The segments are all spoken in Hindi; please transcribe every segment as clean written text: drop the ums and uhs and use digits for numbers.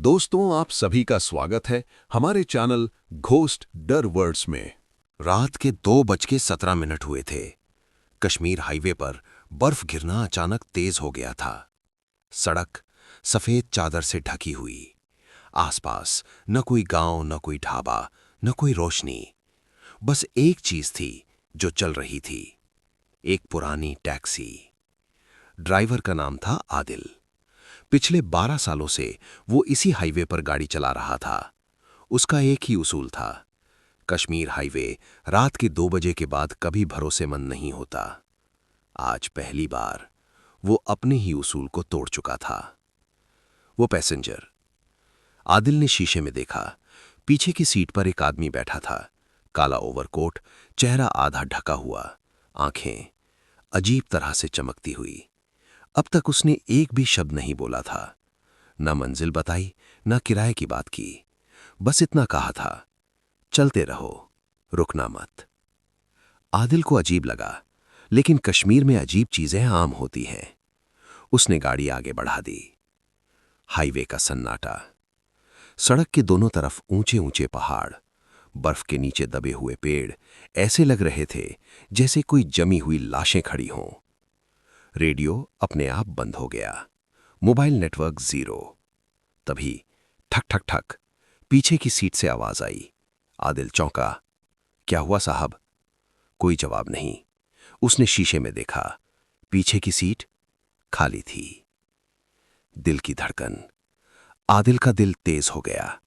दोस्तों, आप सभी का स्वागत है हमारे चैनल घोस्ट डर वर्ड्स में। रात के 2:17 हुए थे। कश्मीर हाईवे पर बर्फ गिरना अचानक तेज हो गया था। सड़क सफेद चादर से ढकी हुई। आसपास न कोई गांव, न कोई ढाबा, न कोई रोशनी। बस एक चीज थी जो चल रही थी, एक पुरानी टैक्सी। ड्राइवर का नाम था आदिल। पिछले 12 सालों से वो इसी हाईवे पर गाड़ी चला रहा था। उसका एक ही उसूल था, कश्मीर हाईवे रात के 2 बजे के बाद कभी भरोसेमंद नहीं होता। आज पहली बार वो अपने ही उसूल को तोड़ चुका था। वो पैसेंजर। आदिल ने शीशे में देखा। पीछे की सीट पर एक आदमी बैठा था। काला ओवरकोट, चेहरा आधा ढका हुआ, आंखें अजीब तरह से चमकती हुई। अब तक उसने एक भी शब्द नहीं बोला था, न मंजिल बताई, न किराए की बात की। बस इतना कहा था, चलते रहो, रुकना मत। आदिल को अजीब लगा, लेकिन कश्मीर में अजीब चीजें आम होती हैं। उसने गाड़ी आगे बढ़ा दी। हाईवे का सन्नाटा। सड़क के दोनों तरफ ऊंचे ऊंचे पहाड़, बर्फ के नीचे दबे हुए पेड़ ऐसे लग रहे थे जैसे कोई जमी हुई लाशें खड़ी हों। रेडियो अपने आप बंद हो गया, मोबाइल नेटवर्क जीरो। तभी ठक ठक ठक पीछे की सीट से आवाज आई। आदिल चौंका। क्या हुआ साहब? कोई जवाब नहीं। उसने शीशे में देखा, पीछे की सीट खाली थी। दिल की धड़कन। आदिल का दिल तेज हो गया।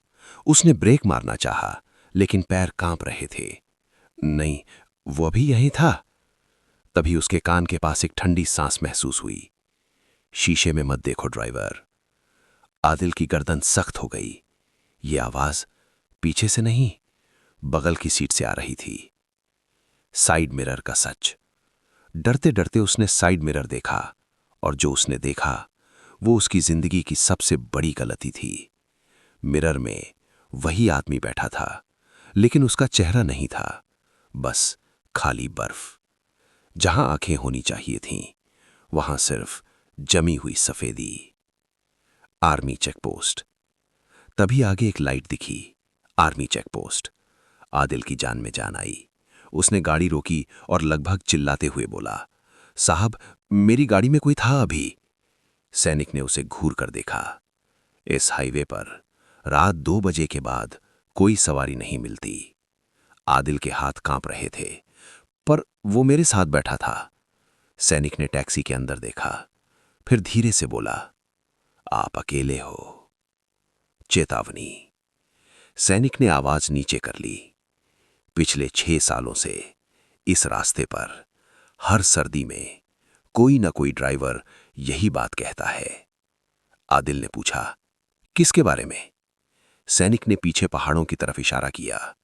उसने ब्रेक मारना चाहा, लेकिन पैर कांप रहे थे। नहीं, वो अभी यहीं था। तभी उसके कान के पास एक ठंडी सांस महसूस हुई। शीशे में मत देखो ड्राइवर। आदिल की गर्दन सख्त हो गई। ये आवाज पीछे से नहीं, बगल की सीट से आ रही थी। साइड मिरर का सच। डरते डरते उसने साइड मिरर देखा, और जो उसने देखा वो उसकी जिंदगी की सबसे बड़ी गलती थी। मिरर में वही आदमी बैठा था, लेकिन उसका चेहरा नहीं था, बस खाली बर्फ। जहां आंखें होनी चाहिए थीं, वहां सिर्फ जमी हुई सफेदी। Army checkpost. तभी आगे एक लाइट दिखी। Army checkpost. आदिल की जान में जान आई। उसने गाड़ी रोकी और लगभग चिल्लाते हुए बोला, साहब, मेरी गाड़ी में कोई था अभी। सैनिक ने उसे घूर कर देखा। इस हाईवे पर रात 2 बजे के बाद कोई सवारी नहीं मिलती। आदिल के हाथ कांप रहे थे। पर वो मेरे साथ बैठा था। सैनिक ने टैक्सी के अंदर देखा, फिर धीरे से बोला, आप अकेले हो। चेतावनी। सैनिक ने आवाज नीचे कर ली। पिछले 6 सालों से इस रास्ते पर हर सर्दी में कोई ना कोई ड्राइवर यही बात कहता है। आदिल ने पूछा, किसके बारे में? सैनिक ने पीछे पहाड़ों की तरफ इशारा किया।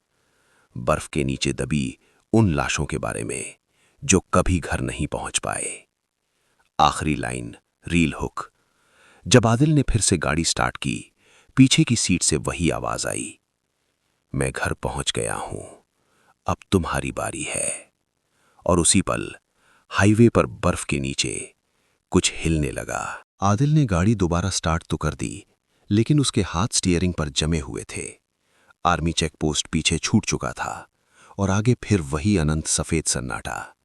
बर्फ के नीचे दबी उन लाशों के बारे में जो कभी घर नहीं पहुंच पाए। आखिरी लाइन रील हुक। जब आदिल ने फिर से गाड़ी स्टार्ट की, पीछे की सीट से वही आवाज आई, मैं घर पहुंच गया हूं, अब तुम्हारी बारी है। और उसी पल हाईवे पर बर्फ के नीचे कुछ हिलने लगा। आदिल ने गाड़ी दोबारा स्टार्ट तो कर दी, लेकिन उसके हाथ स्टीयरिंग पर जमे हुए थे। आर्मी चेकपोस्ट पीछे छूट चुका था, और आगे फिर वही अनंत सफेद सन्नाटा।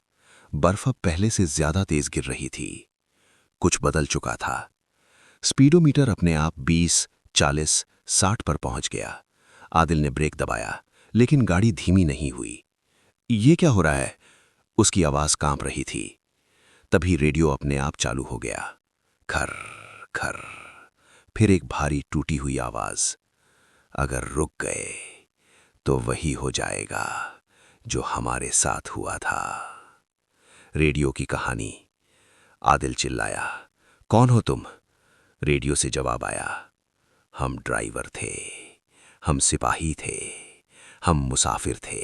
बर्फ अब पहले से ज्यादा तेज गिर रही थी। कुछ बदल चुका था। स्पीडोमीटर अपने आप 20, 40, 60 पर पहुंच गया। आदिल ने ब्रेक दबाया, लेकिन गाड़ी धीमी नहीं हुई। ये क्या हो रहा है? उसकी आवाज कांप रही थी। तभी रेडियो अपने आप चालू हो गया। खर खर। फिर एक भारी टूटी हुई आवाज, अगर रुक गए तो वही हो जाएगा जो हमारे साथ हुआ था। रेडियो की कहानी। आदिल चिल्लाया, कौन हो तुम? रेडियो से जवाब आया, हम ड्राइवर थे, हम सिपाही थे, हम मुसाफिर थे।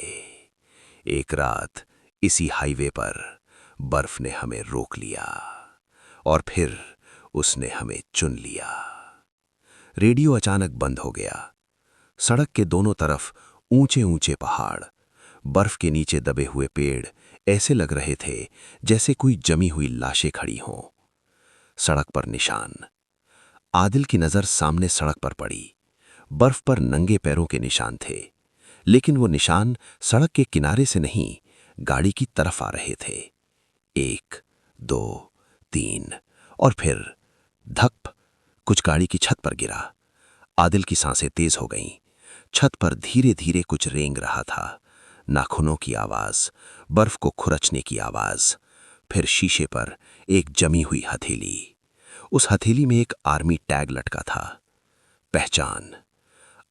एक रात इसी हाईवे पर बर्फ ने हमें रोक लिया, और फिर उसने हमें चुन लिया। रेडियो अचानक बंद हो गया। सड़क के दोनों तरफ ऊंचे ऊंचे पहाड़, बर्फ के नीचे दबे हुए पेड़ ऐसे लग रहे थे जैसे कोई जमी हुई लाशें खड़ी हों। सड़क पर निशान। आदिल की नजर सामने सड़क पर पड़ी। बर्फ पर नंगे पैरों के निशान थे, लेकिन वो निशान सड़क के किनारे से नहीं, गाड़ी की तरफ आ रहे थे। 1, 2, 3 और फिर धप, कुछ गाड़ी की छत पर गिरा। आदिल की सांसें तेज हो गईं। छत पर धीरे धीरे कुछ रेंग रहा था। नाखूनों की आवाज, बर्फ को खुरचने की आवाज। फिर शीशे पर एक जमी हुई हथेली। उस हथेली में एक आर्मी टैग लटका था। पहचान।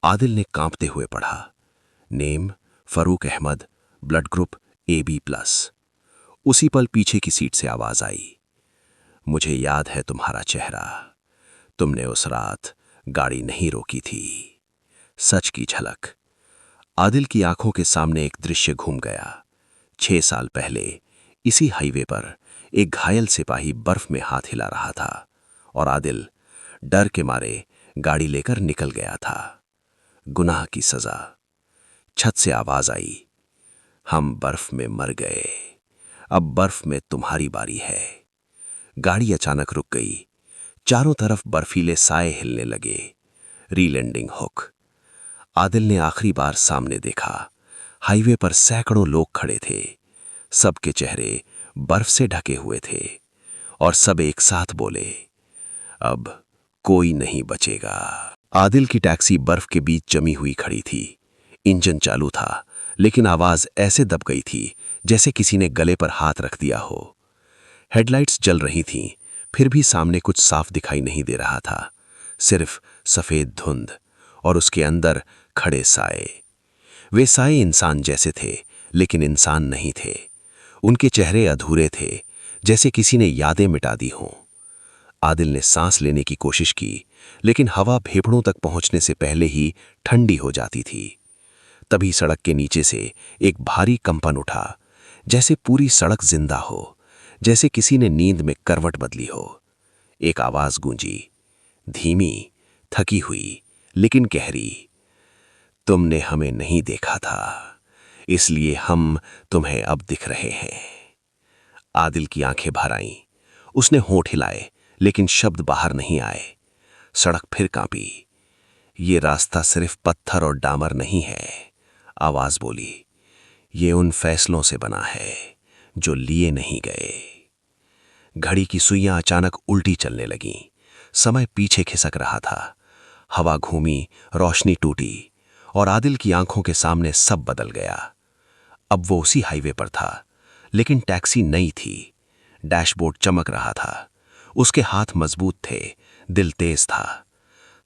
आदिल ने कांपते हुए पढ़ा, name Farooq Ahmed, blood group AB+। उसी पल पीछे की सीट से आवाज आई, मुझे याद है तुम्हारा चेहरा, तुमने उस रात गाड़ी नहीं रोकी थी। सच की झलक। आदिल की आंखों के सामने एक दृश्य घूम गया। 6 साल पहले इसी हाईवे पर एक घायल सिपाही बर्फ में हाथ हिला रहा था और आदिल डर के मारे गाड़ी लेकर निकल गया था। गुनाह की सजा। छत से आवाज आई, हम बर्फ में मर गए, अब बर्फ में तुम्हारी बारी है। गाड़ी अचानक रुक गई। चारों तरफ बर्फीले साए हिलने लगे। रीलैंडिंग हुक। आदिल ने आखिरी बार सामने देखा। हाईवे पर सैकड़ों लोग खड़े थे। सबके चेहरे बर्फ से ढके हुए थे और सब एक साथ बोले, अब कोई नहीं बचेगा। आदिल की टैक्सी बर्फ के बीच जमी हुई खड़ी थी। इंजन चालू था, लेकिन आवाज ऐसे दब गई थी जैसे किसी ने गले पर हाथ रख दिया हो। हेडलाइट्स जल रही थीं, फिर भी सामने कुछ साफ दिखाई नहीं दे रहा था। सिर्फ सफेद धुंध और उसके अंदर खड़े साए। वे साए इंसान जैसे थे, लेकिन इंसान नहीं थे। उनके चेहरे अधूरे थे, जैसे किसी ने यादें मिटा दी हों। आदिल ने सांस लेने की कोशिश की, लेकिन हवा फेफड़ों तक पहुंचने से पहले ही ठंडी हो जाती थी। तभी सड़क के नीचे से एक भारी कंपन उठा, जैसे पूरी सड़क जिंदा हो, जैसे किसी ने नींद में करवट बदली हो। एक आवाज गूंजी, धीमी, थकी हुई, लेकिन गहरी, तुमने हमें नहीं देखा था, इसलिए हम तुम्हें अब दिख रहे हैं। आदिल की आंखें भर आईं। उसने होंठ हिलाए, लेकिन शब्द बाहर नहीं आए। सड़क फिर कांपी। ये रास्ता सिर्फ पत्थर और डामर नहीं है, आवाज बोली, ये उन फैसलों से बना है जो लिए नहीं गए। घड़ी की सुइयां अचानक उल्टी चलने लगीं। समय पीछे खिसक रहा था। हवा घूमी, रोशनी टूटी और आदिल की आंखों के सामने सब बदल गया। अब वो उसी हाईवे पर था, लेकिन टैक्सी नई थी। डैशबोर्ड चमक रहा था। उसके हाथ मजबूत थे, दिल तेज था।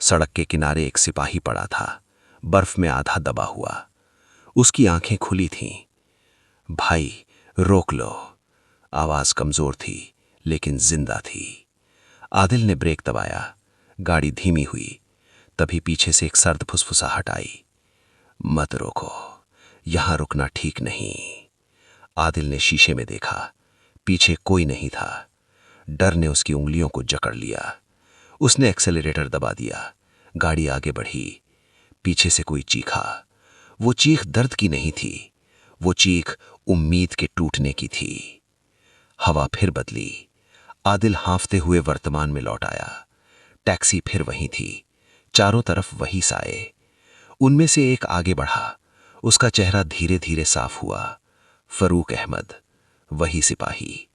सड़क के किनारे एक सिपाही पड़ा था, बर्फ में आधा दबा हुआ। उसकी आंखें खुली थीं। भाई, रोक लो। आवाज कमजोर थी, लेकिन जिंदा थी। आदिल ने ब्रेक दबाया। गाड़ी धीमी हुई। तभी पीछे से एक सर्द फुसफुसाहट आई, मत रोको, यहां रुकना ठीक नहीं। आदिल ने शीशे में देखा। पीछे कोई नहीं था। डर ने उसकी उंगलियों को जकड़ लिया। उसने एक्सेलरेटर दबा दिया। गाड़ी आगे बढ़ी। पीछे से कोई चीखा। वो चीख दर्द की नहीं थी, वो चीख उम्मीद के टूटने की थी। हवा फिर बदली। आदिल हांफते हुए वर्तमान में लौट आया। टैक्सी फिर वहीं थी, चारों तरफ वही साए। उनमें से एक आगे बढ़ा। उसका चेहरा धीरे धीरे साफ हुआ। फरूक अहमद, वही सिपाही।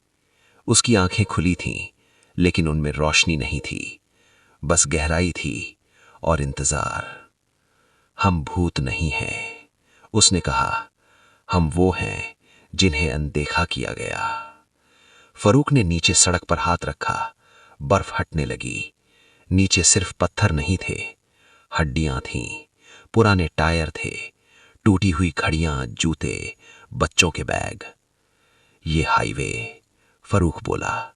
उसकी आंखें खुली थीं, लेकिन उनमें रोशनी नहीं थी, बस गहराई थी और इंतजार। हम भूत नहीं हैं, उसने कहा, हम वो हैं जिन्हें अनदेखा किया गया। फरूक ने नीचे सड़क पर हाथ रखा। बर्फ हटने लगी। नीचे सिर्फ पत्थर नहीं थे, हड्डियां थीं, पुराने टायर थे, टूटी हुई घड़ियां, जूते, बच्चों के बैग। ये हाईवे, फरूक बोला,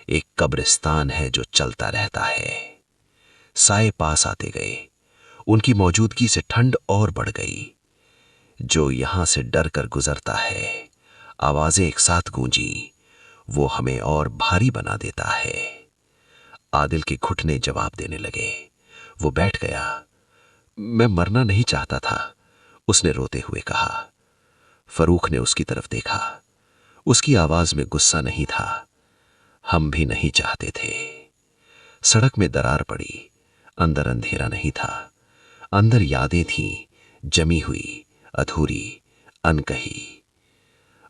एक कब्रिस्तान है जो चलता रहता है। साए पास आते गए। उनकी मौजूदगी से ठंड और बढ़ गई। जो यहां से डर कर गुजरता है, आवाजें एक साथ गूंजी, वो हमें और भारी बना देता है। आदिल के घुटने जवाब देने लगे। वो बैठ गया। मैं मरना नहीं चाहता था, उसने रोते हुए कहा। फरूक ने उसकी तरफ देखा। उसकी आवाज में गुस्सा नहीं था। हम भी नहीं चाहते थे। सड़क में दरार पड़ी। अंदर अंधेरा नहीं था। अंदर यादें थीं, जमी हुई, अधूरी, अनकही।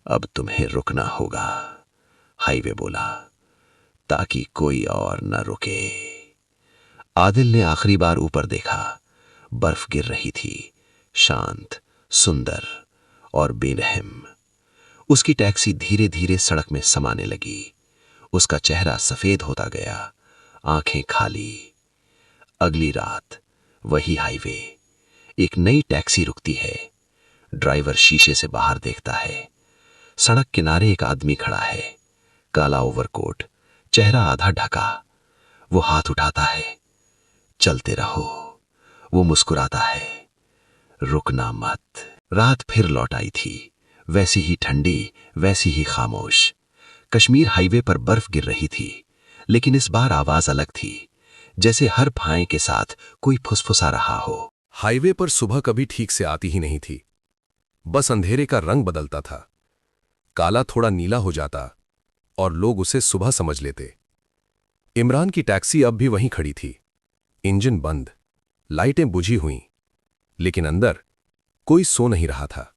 अब तुम्हें रुकना होगा, हाईवे बोला, ताकि कोई और न रुके। आदिल ने आखिरी बार ऊपर देखा। बर्फ गिर रही थी, शांत, सुंदर और बेरहम। उसकी टैक्सी धीरे धीरे सड़क में समाने लगी। उसका चेहरा सफेद होता गया, आंखें खाली। अगली रात वही हाईवे। एक नई टैक्सी रुकती है। ड्राइवर शीशे से बाहर देखता है। सड़क किनारे एक आदमी खड़ा है, काला ओवरकोट, चेहरा आधा ढका। वो हाथ उठाता है। चलते रहो, वो मुस्कुराता है, रुकना मत। रात फिर लौट आई थी, वैसी ही ठंडी, वैसी ही खामोश। कश्मीर हाईवे पर बर्फ गिर रही थी, लेकिन इस बार आवाज अलग थी, जैसे हर फाए के साथ कोई फुसफुसा रहा हो। हाईवे पर सुबह कभी ठीक से आती ही नहीं थी। बस अंधेरे का रंग बदलता था, काला थोड़ा नीला हो जाता और लोग उसे सुबह समझ लेते। इमरान की टैक्सी अब भी वहीं खड़ी थी, इंजन बंद, लाइटें बुझी हुईं, लेकिन अंदर कोई सो नहीं रहा था।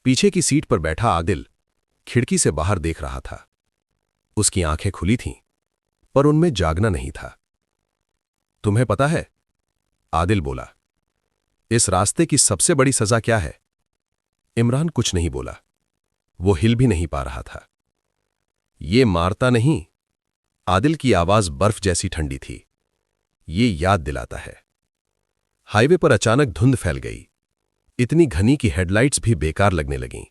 पीछे की सीट पर बैठा आदिल खिड़की से बाहर देख रहा था। उसकी आंखें खुली थीं, पर उनमें जागना नहीं था। तुम्हें पता है, आदिल बोला, इस रास्ते की सबसे बड़ी सजा क्या है? इमरान कुछ नहीं बोला। वो हिल भी नहीं पा रहा था। ये मारता नहीं। आदिल की आवाज बर्फ जैसी ठंडी थी। ये याद दिलाता है। हाईवे पर अचानक धुंध फैल गई, इतनी घनी कि हेडलाइट्स भी बेकार लगने लगीं।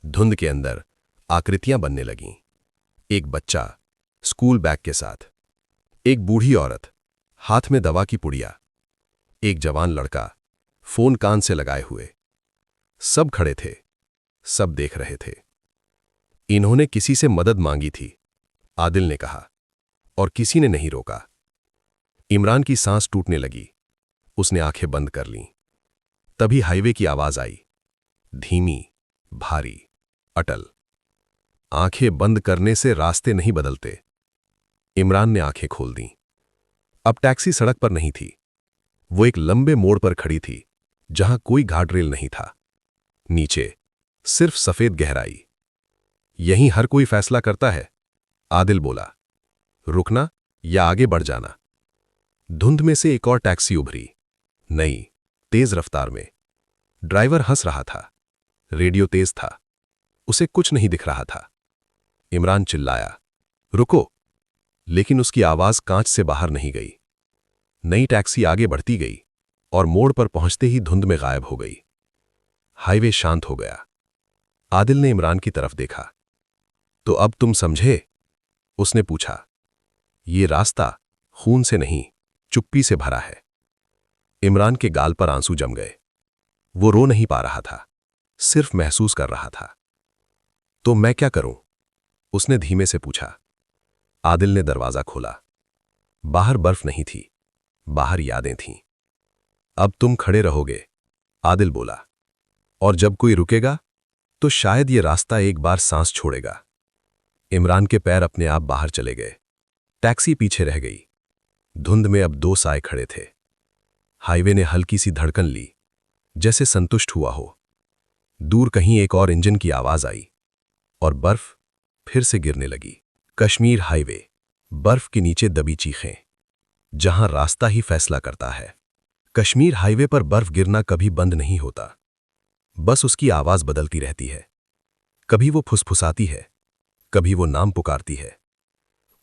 धुंध के अंदर आकृतियां बनने लगीं। एक बच्चा स्कूल बैग के साथ, एक बूढ़ी औरत हाथ में दवा की पुड़िया, एक जवान लड़का फोन कान से लगाए हुए। सब खड़े थे, सब देख रहे थे। इन्होंने किसी से मदद मांगी थी, आदिल ने कहा, और किसी ने नहीं रोका। इमरान की सांस टूटने लगी। उसने आंखें बंद कर लीं। तभी हाईवे की आवाज आई, धीमी, भारी, अटल। आंखें बंद करने से रास्ते नहीं बदलते। इमरान ने आंखें खोल दी। अब टैक्सी सड़क पर नहीं थी। वो एक लंबे मोड़ पर खड़ी थी, जहां कोई गार्डरेल नहीं था। नीचे सिर्फ सफेद गहराई। यहीं हर कोई फैसला करता है, आदिल बोला, रुकना या आगे बढ़ जाना। धुंध में से एक और टैक्सी उभरी, नई, तेज रफ्तार में। ड्राइवर हंस रहा था, रेडियो तेज था, उसे कुछ नहीं दिख रहा था। इमरान चिल्लाया, रुको, लेकिन उसकी आवाज कांच से बाहर नहीं गई। नई टैक्सी आगे बढ़ती गई और मोड़ पर पहुंचते ही धुंध में गायब हो गई। हाईवे शांत हो गया। आदिल ने इमरान की तरफ देखा। तो अब तुम समझे? उसने पूछा। ये रास्ता खून से नहीं, चुप्पी से भरा है। इमरान के गाल पर आंसू जम गए। वो रो नहीं पा रहा था, सिर्फ महसूस कर रहा था। तो मैं क्या करूं? उसने धीमे से पूछा। आदिल ने दरवाजा खोला। बाहर बर्फ नहीं थी, बाहर यादें थीं। अब तुम खड़े रहोगे, आदिल बोला, और जब कोई रुकेगा तो शायद ये रास्ता एक बार सांस छोड़ेगा। इमरान के पैर अपने आप बाहर चले गए। टैक्सी पीछे रह गई। धुंध में अब दो साए खड़े थे। हाईवे ने हल्की सी धड़कन ली, जैसे संतुष्ट हुआ हो। दूर कहीं एक और इंजन की आवाज आई और बर्फ फिर से गिरने लगी। कश्मीर हाईवे, बर्फ के नीचे दबी चीखें, जहां रास्ता ही फैसला करता है। कश्मीर हाईवे पर बर्फ गिरना कभी बंद नहीं होता, बस उसकी आवाज बदलती रहती है। कभी वो फुसफुसाती है, कभी वो नाम पुकारती है।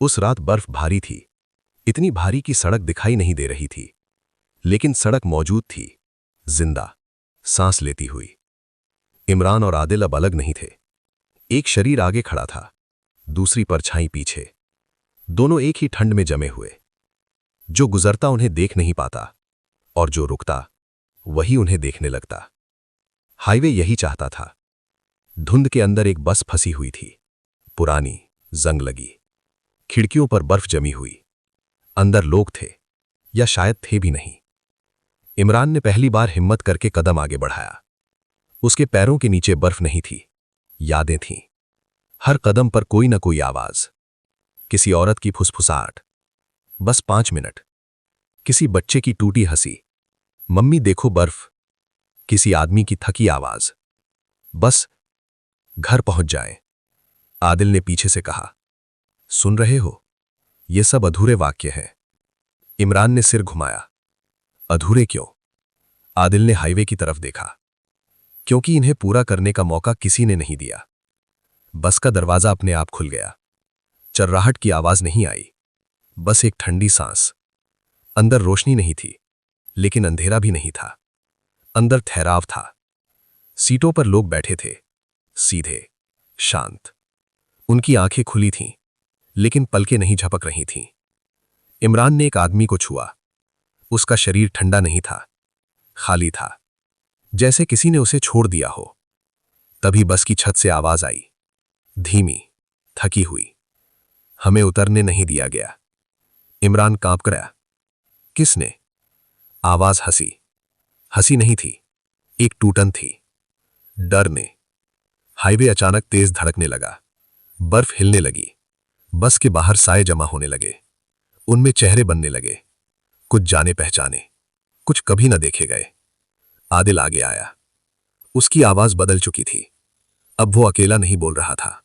उस रात बर्फ भारी थी, इतनी भारी कि सड़क दिखाई नहीं दे रही थी, लेकिन सड़क मौजूद थी, जिंदा, सांस लेती हुई। इमरान और आदिल अब अलग नहीं थे। एक शरीर आगे खड़ा था, दूसरी परछाई पीछे। दोनों एक ही ठंड में जमे हुए। जो गुजरता उन्हें देख नहीं पाता, और जो रुकता वही उन्हें देखने लगता। हाईवे यही चाहता था। धुंध के अंदर एक बस फंसी हुई थी, पुरानी, जंग लगी। खिड़कियों पर बर्फ जमी हुई। अंदर लोग थे, या शायद थे भी नहीं। इमरान ने पहली बार हिम्मत करके कदम आगे बढ़ाया। उसके पैरों के नीचे बर्फ नहीं थी, यादें थीं। हर कदम पर कोई न कोई आवाज, किसी औरत की फुसफुसाहट, बस 5 मिनट, किसी बच्चे की टूटी हंसी, मम्मी देखो बर्फ। किसी आदमी की थकी आवाज। बस घर पहुंच जाए। आदिल ने पीछे से कहा। सुन रहे हो? ये सब अधूरे वाक्य हैं। इमरान ने सिर घुमाया। अधूरे क्यों? आदिल ने हाईवे की तरफ देखा। क्योंकि इन्हें पूरा करने का मौका किसी ने नहीं दिया। बस का दरवाजा अपने आप खुल गया। चर्राहट की आवाज नहीं आई, बस एक ठंडी सांस। अंदर रोशनी नहीं थी, लेकिन अंधेरा भी नहीं था। अंदर ठहराव था। सीटों पर लोग बैठे थे, सीधे, शांत। उनकी आंखें खुली थीं, लेकिन पलकें नहीं झपक रही थीं। इमरान ने एक आदमी को छुआ। उसका शरीर ठंडा नहीं था, खाली था, जैसे किसी ने उसे छोड़ दिया हो। तभी बस की छत से आवाज आई, धीमी, थकी हुई। हमें उतरने नहीं दिया गया। इमरान कांप गया। किसने? आवाज हंसी। हंसी नहीं थी, एक टूटन थी, डर ने। हाईवे अचानक तेज धड़कने लगा। बर्फ हिलने लगी। बस के बाहर साए जमा होने लगे। उनमें चेहरे बनने लगे, कुछ जाने पहचाने, कुछ कभी न देखे गए। आदिल आगे आया। उसकी आवाज बदल चुकी थी। अब वो अकेला नहीं बोल रहा था।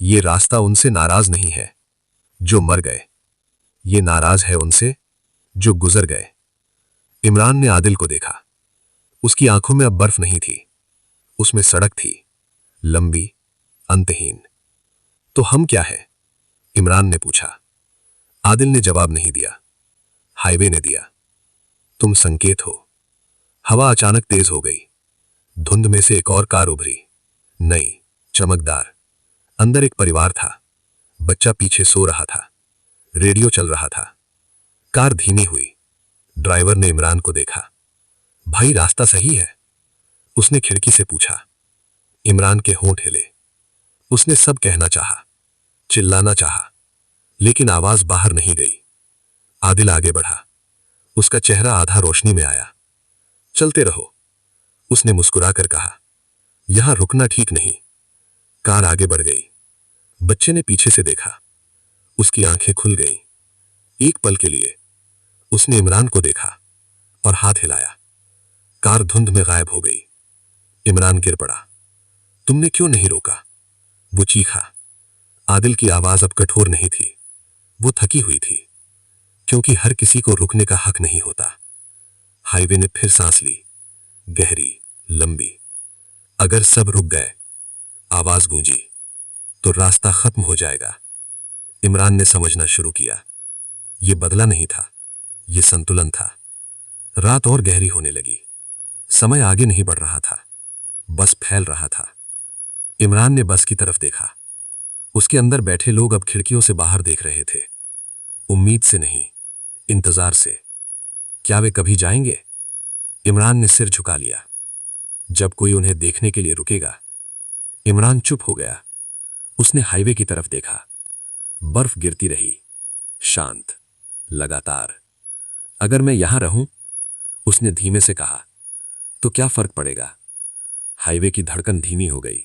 ये रास्ता उनसे नाराज नहीं है जो मर गए, ये नाराज है उनसे जो गुजर गए। इमरान ने आदिल को देखा। उसकी आंखों में अब बर्फ नहीं थी, उसमें सड़क थी, लंबी, अंतहीन। तो हम क्या है? इमरान ने पूछा। आदिल ने जवाब नहीं दिया। हाईवे ने दिया। तुम संकेत हो। हवा अचानक तेज हो गई। धुंध में से एक और कार उभरी, नई, चमकदार। अंदर एक परिवार था। बच्चा पीछे सो रहा था। रेडियो चल रहा था। कार धीमी हुई। ड्राइवर ने इमरान को देखा। भाई रास्ता सही है? उसने खिड़की से पूछा। इमरान के होंठ हिले। उसने सब कहना चाहा, चिल्लाना चाहा, लेकिन आवाज बाहर नहीं गई। आदिल आगे बढ़ा। उसका चेहरा आधा रोशनी में आया। चलते रहो, उसने मुस्कुराकर कहा। यहां रुकना ठीक नहीं। कार आगे बढ़ गई। बच्चे ने पीछे से देखा। उसकी आंखें खुल गईं। एक पल के लिए उसने इमरान को देखा और हाथ हिलाया। कार धुंध में गायब हो गई। इमरान गिर पड़ा। तुमने क्यों नहीं रोका? वो चीखा। आदिल की आवाज अब कठोर नहीं थी, वो थकी हुई थी, क्योंकि हर किसी को रुकने का हक नहीं होता। हाईवे ने फिर सांस ली, गहरी, लंबी। अगर सब रुक गए, आवाज गूंजी, तो रास्ता खत्म हो जाएगा। इमरान ने समझना शुरू किया। ये बदला नहीं था, ये संतुलन था। रात और गहरी होने लगी। समय आगे नहीं बढ़ रहा था, बस फैल रहा था। इमरान ने बस की तरफ देखा। उसके अंदर बैठे लोग अब खिड़कियों से बाहर देख रहे थे, उम्मीद से नहीं, इंतजार से। क्या वे कभी जाएंगे? इमरान ने सिर झुका लिया। जब कोई उन्हें देखने के लिए रुकेगा। इमरान चुप हो गया। उसने हाईवे की तरफ देखा। बर्फ गिरती रही, शांत, लगातार। अगर मैं यहां रहूं, उसने धीमे से कहा, तो क्या फर्क पड़ेगा? हाईवे की धड़कन धीमी हो गई,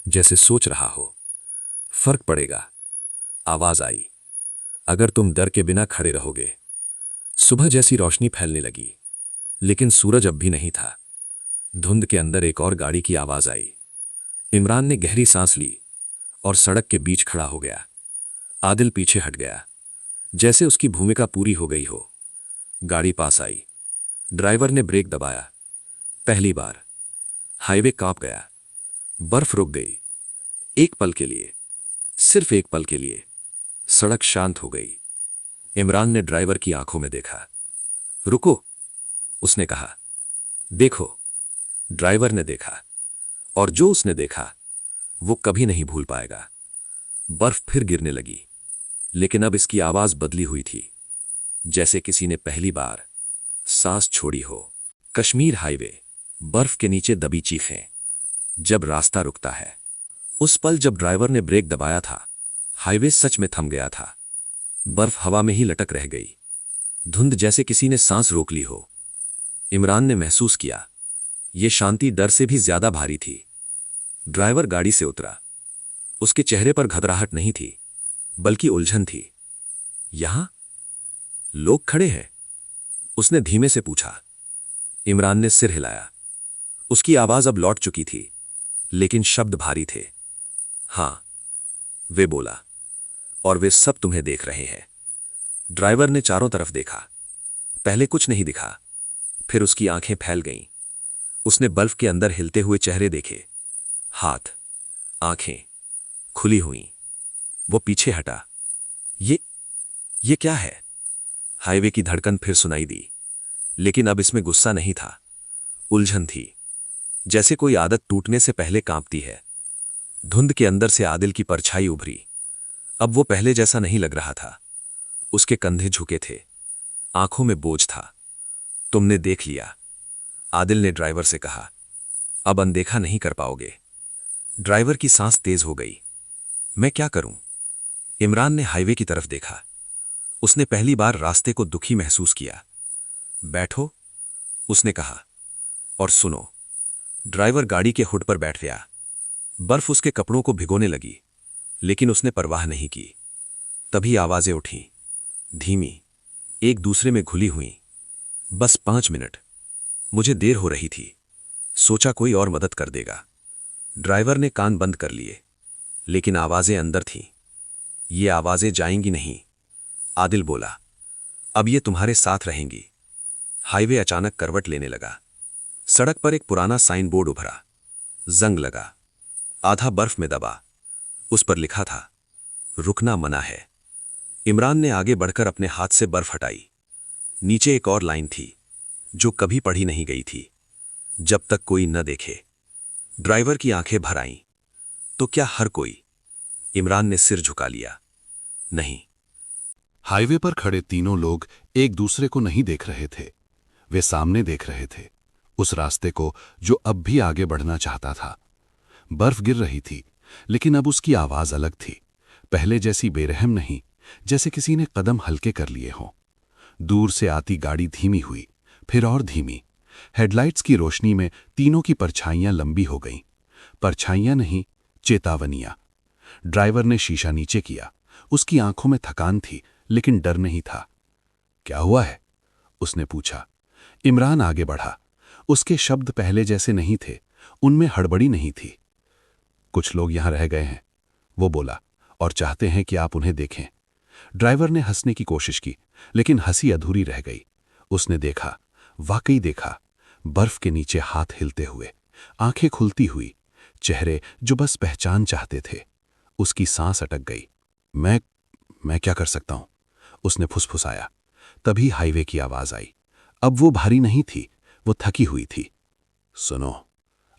जैसे सोच रहा हो। फर्क पड़ेगा। आवाज आई। अगर तुम डर के बिना खड़े रहोगे। सुबह जैसी रोशनी फैलने लगी, लेकिन सूरज अब भी नहीं था। धुंध के अंदर एक और गाड़ी की आवाज आई। इमरान ने गहरी सांस ली और सड़क के बीच खड़ा हो गया। आदिल पीछे हट गया, जैसे उसकी भूमिका पूरी हो गई हो। गाड़ी पास आई। ड्राइवर ने ब्रेक दबाया। पहली बार। हाईवे कांप गया। बर्फ रुक गई। एक पल के लिए, सिर्फ एक पल के लिए, सड़क शांत हो गई। इमरान ने ड्राइवर की आंखों में देखा। रुको, उसने कहा। देखो। ड्राइवर ने देखा, और जो उसने देखा वो कभी नहीं भूल पाएगा। बर्फ फिर गिरने लगी, लेकिन अब इसकी आवाज बदली हुई थी, जैसे किसी ने पहली बार सांस छोड़ी हो। कश्मीर हाईवे, बर्फ के नीचे दबी चीखें। जब रास्ता रुकता है। उस पल जब ड्राइवर ने ब्रेक दबाया था, हाईवे सच में थम गया था। बर्फ हवा में ही लटक रह गई, धुंध जैसे किसी ने सांस रोक ली हो। इमरान ने महसूस किया, यह शांति डर से भी ज्यादा भारी थी। ड्राइवर गाड़ी से उतरा। उसके चेहरे पर घबराहट नहीं थी, बल्कि उलझन थी। यहां लोग खड़े हैं? उसने धीमे से पूछा। इमरान ने सिर हिलाया। उसकी आवाज अब लौट चुकी थी, लेकिन शब्द भारी थे। हां, वे बोला, और वे सब तुम्हें देख रहे हैं। ड्राइवर ने चारों तरफ देखा। पहले कुछ नहीं दिखा, फिर उसकी आंखें फैल गईं। उसने बल्ब के अंदर हिलते हुए चेहरे देखे, हाथ, आंखें खुली हुईं। वो पीछे हटा। ये क्या है? हाईवे की धड़कन फिर सुनाई दी, लेकिन अब इसमें गुस्सा नहीं था, उलझन थी, जैसे कोई आदत टूटने से पहले कांपती है। धुंध के अंदर से आदिल की परछाई उभरी। अब वो पहले जैसा नहीं लग रहा था। उसके कंधे झुके थे, आंखों में बोझ था। तुमने देख लिया, आदिल ने ड्राइवर से कहा। अब अनदेखा नहीं कर पाओगे। ड्राइवर की सांस तेज हो गई। मैं क्या करूं? इमरान ने हाईवे की तरफ देखा। उसने पहली बार रास्ते को दुखी महसूस किया। बैठो, उसने कहा, और सुनो। ड्राइवर गाड़ी के हुड पर बैठ गया। बर्फ उसके कपड़ों को भिगोने लगी, लेकिन उसने परवाह नहीं की। तभी आवाजें उठीं, धीमी, एक दूसरे में घुली हुईं। बस 5 मिनट। मुझे देर हो रही थी, सोचा कोई और मदद कर देगा। ड्राइवर ने कान बंद कर लिए, लेकिन आवाजें अंदर थीं। ये आवाजें जाएंगी नहीं, आदिल बोला। अब ये तुम्हारे साथ रहेंगी। हाईवे अचानक करवट लेने लगा। सड़क पर एक पुराना साइन बोर्ड उभरा, जंग लगा, आधा बर्फ में दबा। उस पर लिखा था, रुकना मना है। इमरान ने आगे बढ़कर अपने हाथ से बर्फ हटाई। नीचे एक और लाइन थी, जो कभी पढ़ी नहीं गई थी, जब तक कोई न देखे। ड्राइवर की आंखें भर आईं। तो क्या हर कोई? इमरान ने सिर झुका लिया। नहीं। हाईवे पर खड़े तीनों लोग एक दूसरे को नहीं देख रहे थे। वे सामने देख रहे थे, उस रास्ते को जो अब भी आगे बढ़ना चाहता था। बर्फ गिर रही थी, लेकिन अब उसकी आवाज अलग थी, पहले जैसी बेरहम नहीं, जैसे किसी ने कदम हल्के कर लिए हों। दूर से आती गाड़ी धीमी हुई, फिर और धीमी। हेडलाइट्स की रोशनी में तीनों की परछाइयां लंबी हो गईं। परछाइयां नहीं, चेतावनियां। ड्राइवर ने शीशा नीचे किया। उसकी आंखों में थकान थी, लेकिन डर नहीं था। क्या हुआ है? उसने पूछा। इमरान आगे बढ़ा। उसके शब्द पहले जैसे नहीं थे, उनमें हड़बड़ी नहीं थी। कुछ लोग यहां रह गए हैं, वो बोला, और चाहते हैं कि आप उन्हें देखें। ड्राइवर ने हंसने की कोशिश की, लेकिन हंसी अधूरी रह गई। उसने देखा, वाकई देखा, बर्फ के नीचे हाथ हिलते हुए, आंखें खुलती हुई, चेहरे जो बस पहचान चाहते थे। उसकी सांस अटक गई। मैं क्या कर सकता हूं? उसने फुसफुसाया। तभी हाईवे की आवाज आई। अब वो भारी नहीं थी, वो थकी हुई थी। सुनो,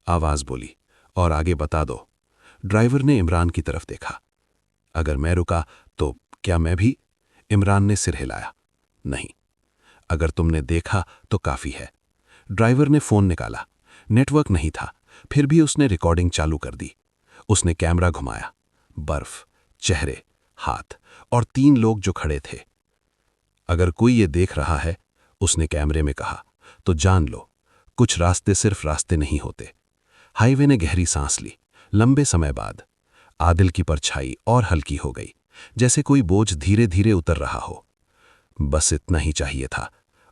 आवाज बोली, और आगे बता दो। ड्राइवर ने इमरान की तरफ देखा। अगर मैं रुका तो क्या मैं भी? इमरान ने सिर हिलाया। नहीं, अगर तुमने देखा तो काफी है। ड्राइवर ने फोन निकाला। नेटवर्क नहीं था, फिर भी उसने रिकॉर्डिंग चालू कर दी। उसने कैमरा घुमाया। बर्फ, चेहरे, हाथ और 3 लोग जो खड़े थे। अगर कोई ये देख रहा है, उसने कैमरे में कहा, तो जान लो, कुछ रास्ते सिर्फ रास्ते नहीं होते। हाईवे ने गहरी सांस ली। लंबे समय बाद आदिल की परछाई और हल्की हो गई, जैसे कोई बोझ धीरे धीरे उतर रहा हो। बस इतना ही चाहिए था।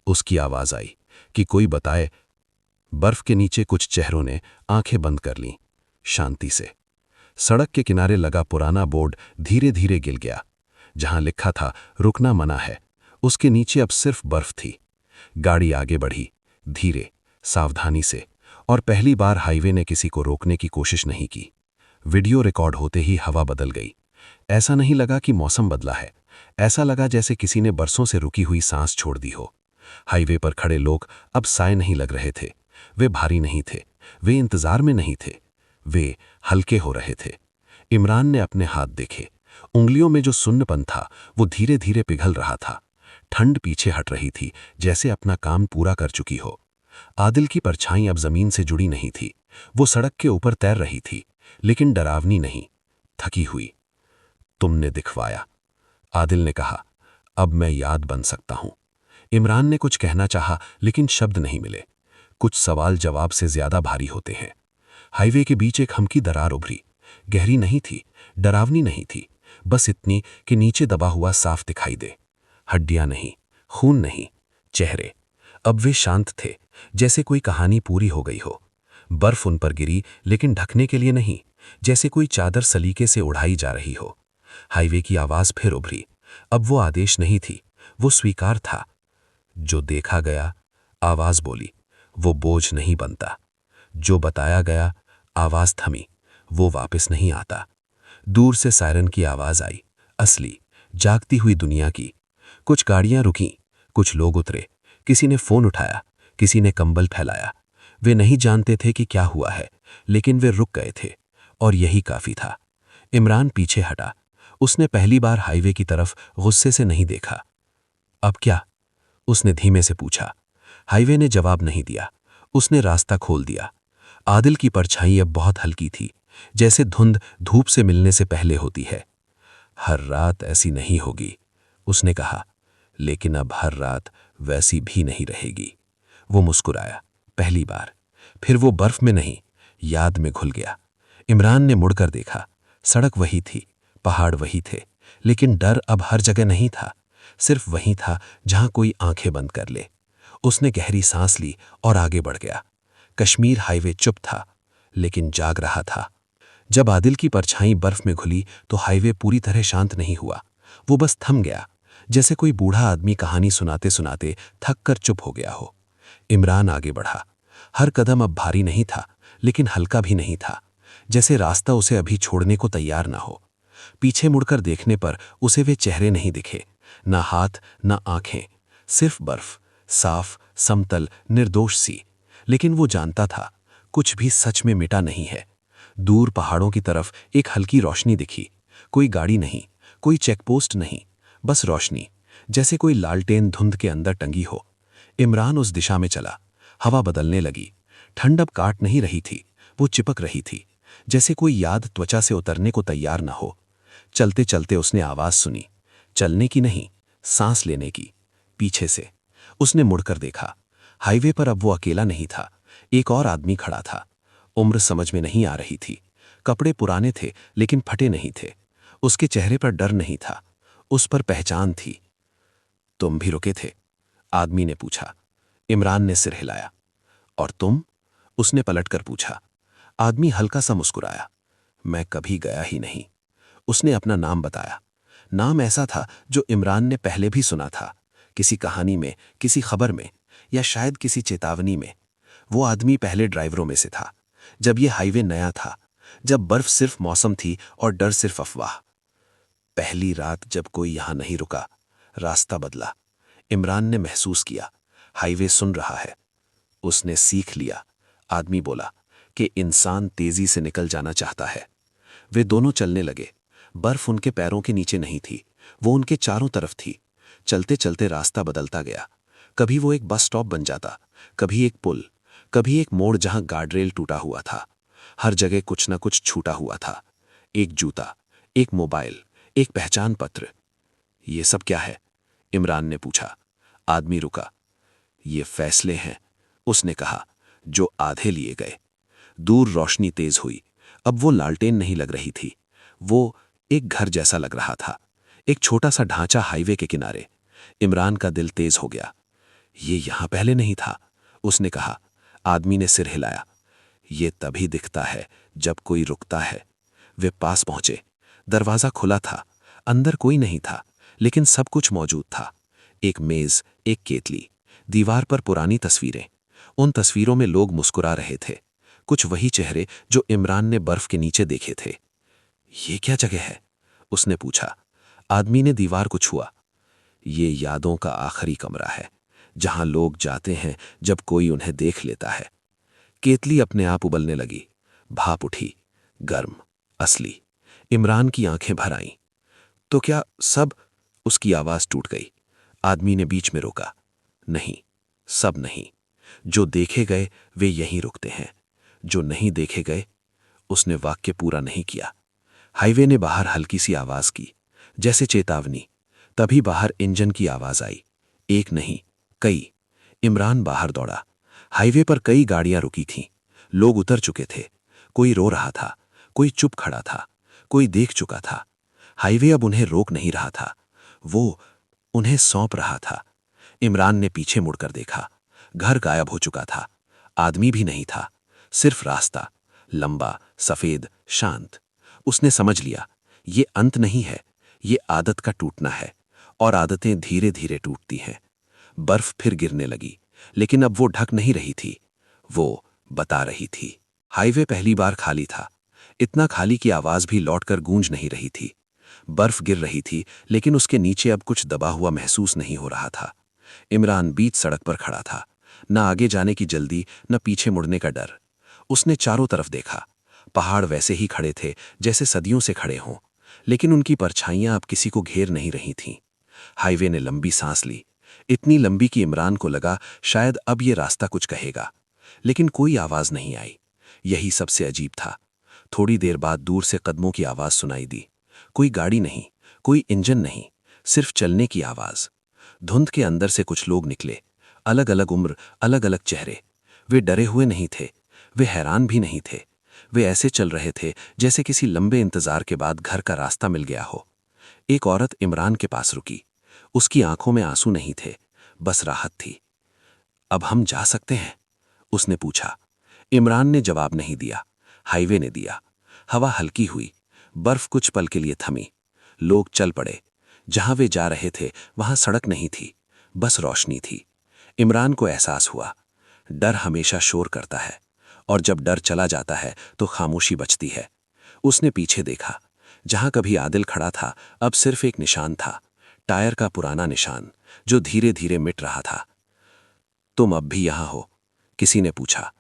उसकी आवाज आई कि कोई बताए। बर्फ के नीचे कुछ चेहरों ने आंखें बंद कर लीं, शांति से। सड़क के किनारे लगा पुराना बोर्ड धीरे धीरे गिल गया। जहां लिखा था रुकना मना है, उसके नीचे अब सिर्फ बर्फ थी। गाड़ी आगे बढ़ी, धीरे, सावधानी से, और पहली बार हाईवे ने किसी को रोकने की कोशिश नहीं की। वीडियो रिकॉर्ड होते ही हवा बदल गई। ऐसा नहीं लगा कि मौसम बदला है, ऐसा लगा जैसे किसी ने बरसों से रुकी हुई सांस छोड़ दी हो। हाईवे पर खड़े लोग अब साए नहीं लग रहे थे। वे भारी नहीं थे, वे इंतजार में नहीं थे, वे हल्के हो रहे थे। इमरान ने अपने हाथ देखे। उंगलियों में जो सुन्नपन था वो धीरे धीरे पिघल रहा था। ठंड पीछे हट रही थी, जैसे अपना काम पूरा कर चुकी हो। आदिल की परछाई अब जमीन से जुड़ी नहीं थी। वो सड़क के ऊपर तैर रही थी, लेकिन डरावनी नहीं, थकी हुई। तुमने दिखवाया, आदिल ने कहा। अब मैं याद बन सकता हूं। इमरान ने कुछ कहना चाहा, लेकिन शब्द नहीं मिले। कुछ सवाल जवाब से ज्यादा भारी होते हैं। हाईवे के बीच एक हल्की दरार उभरी। गहरी नहीं थी, डरावनी नहीं थी, बस इतनी कि नीचे दबा हुआ साफ दिखाई दे। हड्डियां नहीं, खून नहीं, चेहरे। अब वे शांत थे, जैसे कोई कहानी पूरी हो गई हो। बर्फ उन पर गिरी, लेकिन ढकने के लिए नहीं, जैसे कोई चादर सलीके से उड़ाई जा रही हो। हाईवे की आवाज फिर उभरी। अब वो आदेश नहीं थी, वो स्वीकार था। जो देखा गया, आवाज बोली, वो बोझ नहीं बनता। जो बताया गया, आवाज थमी, वो वापस नहीं आता। दूर से सायरन की आवाज आई, असली, जागती हुई दुनिया की। कुछ गाड़ियां रुकीं, कुछ लोग उतरे। किसी ने फोन उठाया, किसी ने कंबल फैलाया। वे नहीं जानते थे कि क्या हुआ है, लेकिन वे रुक गए थे, और यही काफी था। इमरान पीछे हटा। उसने पहली बार हाईवे की तरफ गुस्से से नहीं देखा। अब क्या? उसने धीमे से पूछा। हाईवे ने जवाब नहीं दिया। उसने रास्ता खोल दिया। आदिल की परछाई अब बहुत हल्की थी, जैसे धुंध धूप से मिलने से पहले होती है। हर रात ऐसी नहीं होगी, उसने कहा, लेकिन अब हर रात वैसी भी नहीं रहेगी। वो मुस्कुराया, पहली बार। फिर वो बर्फ में नहीं, याद में घुल गया। इमरान ने मुड़कर देखा। सड़क वही थी, पहाड़ वही थे, लेकिन डर अब हर जगह नहीं था। सिर्फ वहीं था जहां कोई आंखें बंद कर ले। उसने गहरी सांस ली और आगे बढ़ गया। कश्मीर हाईवे चुप था, लेकिन जाग रहा था। जब आदिल की परछाई बर्फ में घुली तो हाईवे पूरी तरह शांत नहीं हुआ। वो बस थम गया, जैसे कोई बूढ़ा आदमी कहानी सुनाते सुनाते थक कर चुप हो गया हो। इमरान आगे बढ़ा। हर कदम अब भारी नहीं था, लेकिन हल्का भी नहीं था, जैसे रास्ता उसे अभी छोड़ने को तैयार ना हो। पीछे मुड़कर देखने पर उसे वे चेहरे नहीं दिखे, ना हाथ, ना आंखें, सिर्फ बर्फ, साफ, समतल, निर्दोष सी। लेकिन वो जानता था, कुछ भी सच में मिटा नहीं है। दूर पहाड़ों की तरफ एक हल्की रोशनी दिखी। कोई गाड़ी नहीं, कोई चेकपोस्ट नहीं, बस रोशनी, जैसे कोई लालटेन धुंध के अंदर टंगी हो। इमरान उस दिशा में चला। हवा बदलने लगी। ठंड अब काट नहीं रही थी, वो चिपक रही थी, जैसे कोई याद त्वचा से उतरने को तैयार न हो। चलते चलते उसने आवाज सुनी, चलने की नहीं, सांस लेने की। पीछे से उसने मुड़कर देखा। हाईवे पर अब वो अकेला नहीं था, एक और आदमी खड़ा था। उम्र समझ में नहीं आ रही थी। कपड़े पुराने थे, लेकिन फटे नहीं थे। उसके चेहरे पर डर नहीं था, उस पर पहचान थी। तुम भी रुके थे? आदमी ने पूछा। इमरान ने सिर हिलाया। और तुम? उसने पलटकर पूछा। आदमी हल्का सा मुस्कुराया। मैं कभी गया ही नहीं। उसने अपना नाम बताया। नाम ऐसा था जो इमरान ने पहले भी सुना था, किसी कहानी में, किसी खबर में, या शायद किसी चेतावनी में। वो आदमी पहले ड्राइवरों में से था, जब ये हाईवे नया था, जब बर्फ सिर्फ मौसम थी और डर सिर्फ अफवाह। पहली रात जब कोई यहां नहीं रुका, रास्ता बदला। इमरान ने महसूस किया, हाईवे सुन रहा है। उसने सीख लिया, आदमी बोला, कि इंसान तेजी से निकल जाना चाहता है। वे दोनों चलने लगे। बर्फ उनके पैरों के नीचे नहीं थी, वो उनके चारों तरफ थी। चलते चलते रास्ता बदलता गया। कभी वो एक बस स्टॉप बन जाता, कभी एक पुल, कभी एक मोड़ जहां गार्डरेल टूटा हुआ था। हर जगह कुछ न कुछ छूटा हुआ था। एक जूता, एक मोबाइल, एक पहचान पत्र। ये सब क्या है? इमरान ने पूछा। आदमी रुका। ये फैसले हैं, उसने कहा, जो आधे लिए गए। दूर रोशनी तेज हुई। अब वो लालटेन नहीं लग रही थी, वो एक घर जैसा लग रहा था। एक छोटा सा ढांचा हाईवे के किनारे। इमरान का दिल तेज हो गया। ये यहां पहले नहीं था, उसने कहा। आदमी ने सिर हिलाया। ये तभी दिखता है जब कोई रुकता है। वे पास पहुंचे। दरवाजा खुला था। अंदर कोई नहीं था, लेकिन सब कुछ मौजूद था। एक मेज, एक केतली, दीवार पर पुरानी तस्वीरें। उन तस्वीरों में लोग मुस्कुरा रहे थे, कुछ वही चेहरे जो इमरान ने बर्फ के नीचे देखे थे। ये क्या जगह है? उसने पूछा। आदमी ने दीवार को छुआ। ये यादों का आखिरी कमरा है, जहां लोग जाते हैं जब कोई उन्हें देख लेता है। केतली अपने आप उबलने लगी। भाप उठी, गर्म, असली। इमरान की आंखें भर आईं। तो क्या सब? उसकी आवाज टूट गई। आदमी ने बीच में रोका। नहीं, सब नहीं। जो देखे गए वे यहीं रुकते हैं, जो नहीं देखे गए। उसने वाक्य पूरा नहीं किया। हाईवे ने बाहर हल्की सी आवाज की, जैसे चेतावनी। तभी बाहर इंजन की आवाज आई। एक नहीं, कई। इमरान बाहर दौड़ा। हाईवे पर कई गाड़ियां रुकी थीं। लोग उतर चुके थे। कोई रो रहा था, कोई चुप खड़ा था, कोई देख चुका था। हाईवे अब उन्हें रोक नहीं रहा था, वो उन्हें सौंप रहा था। इमरान ने पीछे मुड़कर देखा। घर गायब हो चुका था, आदमी भी नहीं था, सिर्फ रास्ता, लंबा, सफेद, शांत। उसने समझ लिया, ये अंत नहीं है, ये आदत का टूटना है, और आदतें धीरे धीरे टूटती हैं। बर्फ फिर गिरने लगी, लेकिन अब वो ढक नहीं रही थी, वो बता रही थी। हाईवे पहली बार खाली था, इतना खाली कि आवाज भी लौटकर गूंज नहीं रही थी। बर्फ गिर रही थी, लेकिन उसके नीचे अब कुछ दबा हुआ महसूस नहीं हो रहा था। इमरान बीच सड़क पर खड़ा था, न आगे जाने की जल्दी, न पीछे मुड़ने का डर। उसने चारों तरफ देखा, पहाड़ वैसे ही खड़े थे जैसे सदियों से खड़े हों, लेकिन उनकी परछाइयां अब किसी को घेर नहीं रही थीं। हाईवे ने लंबी सांस ली, इतनी लंबी कि इमरान को लगा शायद अब ये रास्ता कुछ कहेगा, लेकिन कोई आवाज नहीं आई। यही सबसे अजीब था। थोड़ी देर बाद दूर से कदमों की आवाज सुनाई दी। कोई गाड़ी नहीं, कोई इंजन नहीं, सिर्फ चलने की आवाज। धुंध के अंदर से कुछ लोग निकले, अलग अलग उम्र, अलग अलग चेहरे। वे डरे हुए नहीं थे, वे हैरान भी नहीं थे। वे ऐसे चल रहे थे जैसे किसी लंबे इंतजार के बाद घर का रास्ता मिल गया हो। एक औरत इमरान के पास रुकी। उसकी आंखों में आंसू नहीं थे, बस राहत थी। अब हम जा सकते हैं? उसने पूछा। इमरान ने जवाब नहीं दिया, हाईवे ने दिया। हवा हल्की हुई, बर्फ कुछ पल के लिए थमी। लोग चल पड़े। जहां वे जा रहे थे वहां सड़क नहीं थी, बस रोशनी थी। इमरान को एहसास हुआ, डर हमेशा शोर करता है, और जब डर चला जाता है तो खामोशी बचती है। उसने पीछे देखा, जहां कभी आदिल खड़ा था अब सिर्फ एक निशान था, टायर का पुराना निशान, जो धीरे धीरे मिट रहा था। तुम अब भी यहां हो? किसी ने पूछा।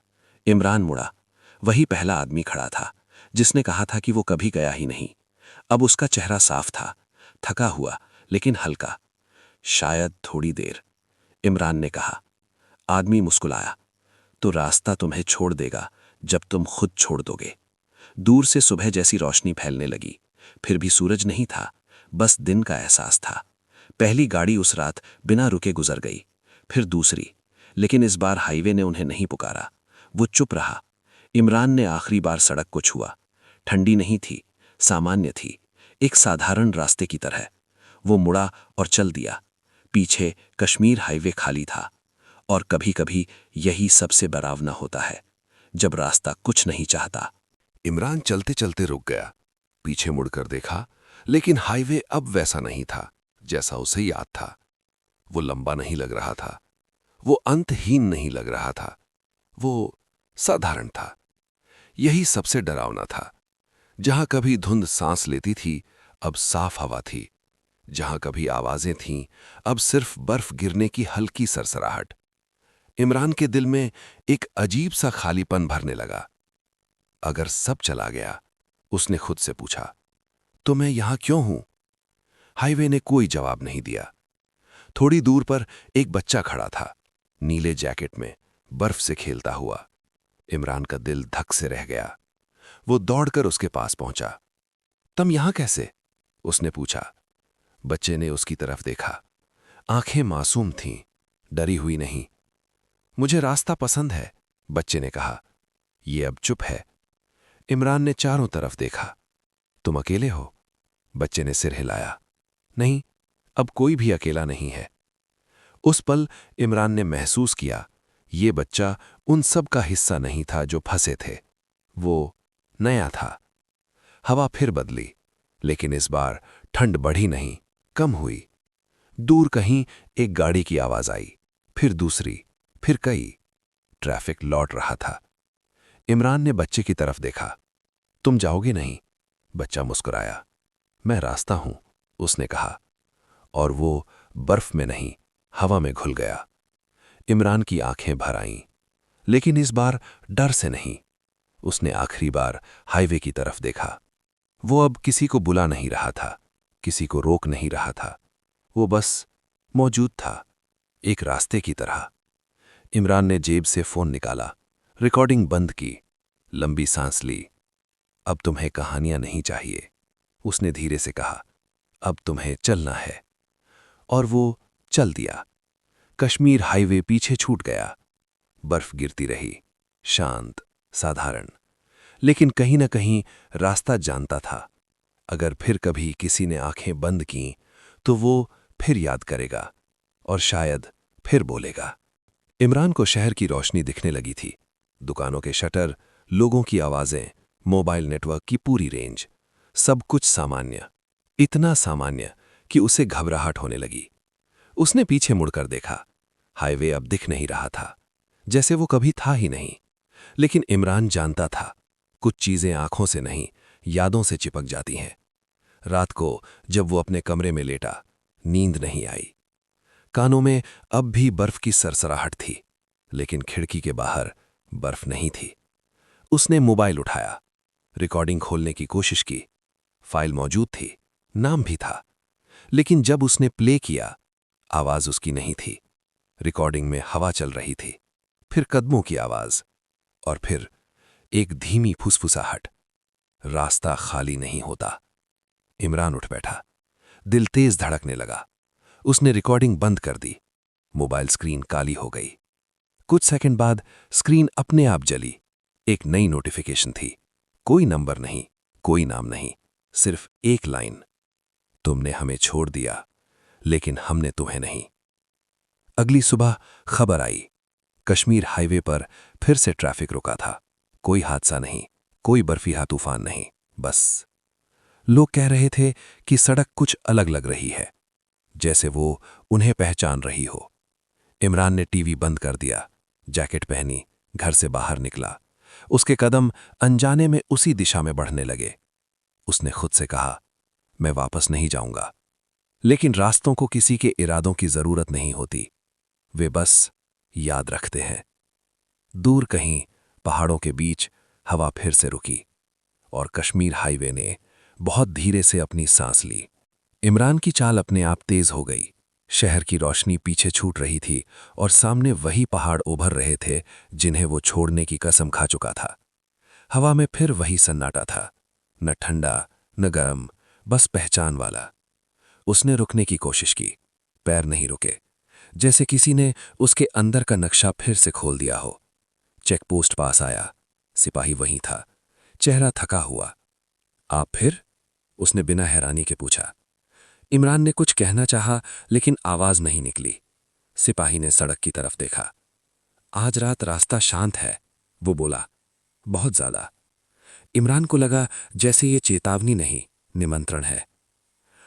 इमरान मुड़ा। वही पहला आदमी खड़ा था, जिसने कहा था कि वो कभी गया ही नहीं। अब उसका चेहरा साफ था, थका हुआ लेकिन हल्का। शायद थोड़ी देर, इमरान ने कहा। आदमी मुस्कुराया। तो रास्ता तुम्हें छोड़ देगा जब तुम खुद छोड़ दोगे। दूर से सुबह जैसी रोशनी फैलने लगी। फिर भी सूरज नहीं था, बस दिन का एहसास था। पहली गाड़ी उस रात बिना रुके गुजर गई, फिर दूसरी, लेकिन इस बार हाईवे ने उन्हें नहीं पुकारा। वो चुप रहा। इमरान ने आखिरी बार सड़क को छुआ। ठंडी नहीं थी, सामान्य थी, एक साधारण रास्ते की तरह। वो मुड़ा और चल दिया। पीछे कश्मीर हाईवे खाली था। और कभी कभी यही सबसे डरावना होता है, जब रास्ता कुछ नहीं चाहता। इमरान चलते चलते रुक गया, पीछे मुड़कर देखा, लेकिन हाईवे अब वैसा नहीं था जैसा उसे याद था। वो लंबा नहीं लग रहा था, वो अंतहीन नहीं लग रहा था, वो साधारण था। यही सबसे डरावना था। जहां कभी धुंध सांस लेती थी, अब साफ हवा थी। जहां कभी आवाजें थीं, अब सिर्फ बर्फ गिरने की हल्की सरसराहट। इमरान के दिल में एक अजीब सा खालीपन भरने लगा। अगर सब चला गया, उसने खुद से पूछा, तो मैं यहां क्यों हूं? हाईवे ने कोई जवाब नहीं दिया। थोड़ी दूर पर एक बच्चा खड़ा था, नीले जैकेट में, बर्फ से खेलता हुआ। इमरान का दिल धक से रह गया। वो दौड़कर उसके पास पहुंचा। तुम यहां कैसे? उसने पूछा। बच्चे ने उसकी तरफ देखा। आंखें मासूम थीं, डरी हुई नहीं। मुझे रास्ता पसंद है, बच्चे ने कहा। ये अब चुप है। इमरान ने चारों तरफ देखा। तुम अकेले हो? बच्चे ने सिर हिलाया। नहीं, अब कोई भी अकेला नहीं है। उस पल इमरान ने महसूस किया, ये बच्चा उन सब का हिस्सा नहीं था जो फंसे थे। वो नया था। हवा फिर बदली, लेकिन इस बार ठंड बढ़ी नहीं, कम हुई। दूर कहीं एक गाड़ी की आवाज आई, फिर दूसरी, फिर कई। ट्रैफिक लौट रहा था। इमरान ने बच्चे की तरफ देखा। तुम जाओगे नहीं? बच्चा मुस्कुराया। मैं रास्ता हूं, उसने कहा। और वो बर्फ में नहीं, हवा में घुल गया। इमरान की आंखें भर आईं, लेकिन इस बार डर से नहीं। उसने आखिरी बार हाईवे की तरफ देखा। वो अब किसी को बुला नहीं रहा था, किसी को रोक नहीं रहा था। वो बस मौजूद था, एक रास्ते की तरह। इमरान ने जेब से फोन निकाला, रिकॉर्डिंग बंद की, लंबी सांस ली। अब तुम्हें कहानियां नहीं चाहिए, उसने धीरे से कहा। अब तुम्हें चलना है। और वो चल दिया। कश्मीर हाईवे पीछे छूट गया। बर्फ गिरती रही, शांत, साधारण, लेकिन कहीं न कहीं रास्ता जानता था। अगर फिर कभी किसी ने आंखें बंद की, तो वो फिर याद करेगा, और शायद फिर बोलेगा। इमरान को शहर की रोशनी दिखने लगी थी। दुकानों के शटर, लोगों की आवाजें, मोबाइल नेटवर्क की पूरी रेंज, सब कुछ सामान्य, इतना सामान्य कि उसे घबराहट होने लगी। उसने पीछे मुड़कर देखा। हाईवे अब दिख नहीं रहा था, जैसे वो कभी था ही नहीं। लेकिन इमरान जानता था, कुछ चीजें आंखों से नहीं, यादों से चिपक जाती हैं। रात को जब वो अपने कमरे में लेटा, नींद नहीं आई। कानों में अब भी बर्फ की सरसराहट थी, लेकिन खिड़की के बाहर बर्फ नहीं थी। उसने मोबाइल उठाया, रिकॉर्डिंग खोलने की कोशिश की। फाइल मौजूद थी, नाम भी था, लेकिन जब उसने प्ले किया, आवाज उसकी नहीं थी। रिकॉर्डिंग में हवा चल रही थी, फिर कदमों की आवाज, और फिर एक धीमी फुसफुसाहट। रास्ता खाली नहीं होता। इमरान उठ बैठा, दिल तेज धड़कने लगा। उसने रिकॉर्डिंग बंद कर दी। मोबाइल स्क्रीन काली हो गई। कुछ सेकंड बाद स्क्रीन अपने आप जली। एक नई नोटिफिकेशन थी। कोई नंबर नहीं, कोई नाम नहीं, सिर्फ एक लाइन, तुमने हमें छोड़ दिया, लेकिन हमने तुम्हें नहीं। अगली सुबह खबर आई, कश्मीर हाईवे पर फिर से ट्रैफिक रुका था। कोई हादसा नहीं, कोई बर्फीहा तूफान नहीं, बस लोग कह रहे थे कि सड़क कुछ अलग लग रही है, जैसे वो उन्हें पहचान रही हो। इमरान ने टीवी बंद कर दिया, जैकेट पहनी, घर से बाहर निकला। उसके कदम अनजाने में उसी दिशा में बढ़ने लगे। उसने खुद से कहा, मैं वापस नहीं जाऊंगा। लेकिन रास्तों को किसी के इरादों की जरूरत नहीं होती, वे बस याद रखते हैं। दूर कहीं पहाड़ों के बीच हवा फिर से रुकी और कश्मीर हाईवे ने बहुत धीरे से अपनी सांस ली। इमरान की चाल अपने आप तेज हो गई। शहर की रोशनी पीछे छूट रही थी और सामने वही पहाड़ उभर रहे थे जिन्हें वो छोड़ने की कसम खा चुका था। हवा में फिर वही सन्नाटा था, न ठंडा न गर्म, बस पहचान वाला। उसने रुकने की कोशिश की, पैर नहीं रुके, जैसे किसी ने उसके अंदर का नक्शा फिर से खोल दिया हो। चेक पोस्ट पास आया, सिपाही वहीं था, चेहरा थका हुआ। आप फिर? उसने बिना हैरानी के पूछा। इमरान ने कुछ कहना चाहा, लेकिन आवाज नहीं निकली। सिपाही ने सड़क की तरफ देखा। आज रात रास्ता शांत है, वो बोला, बहुत ज्यादा। इमरान को लगा जैसे ये चेतावनी नहीं, निमंत्रण है।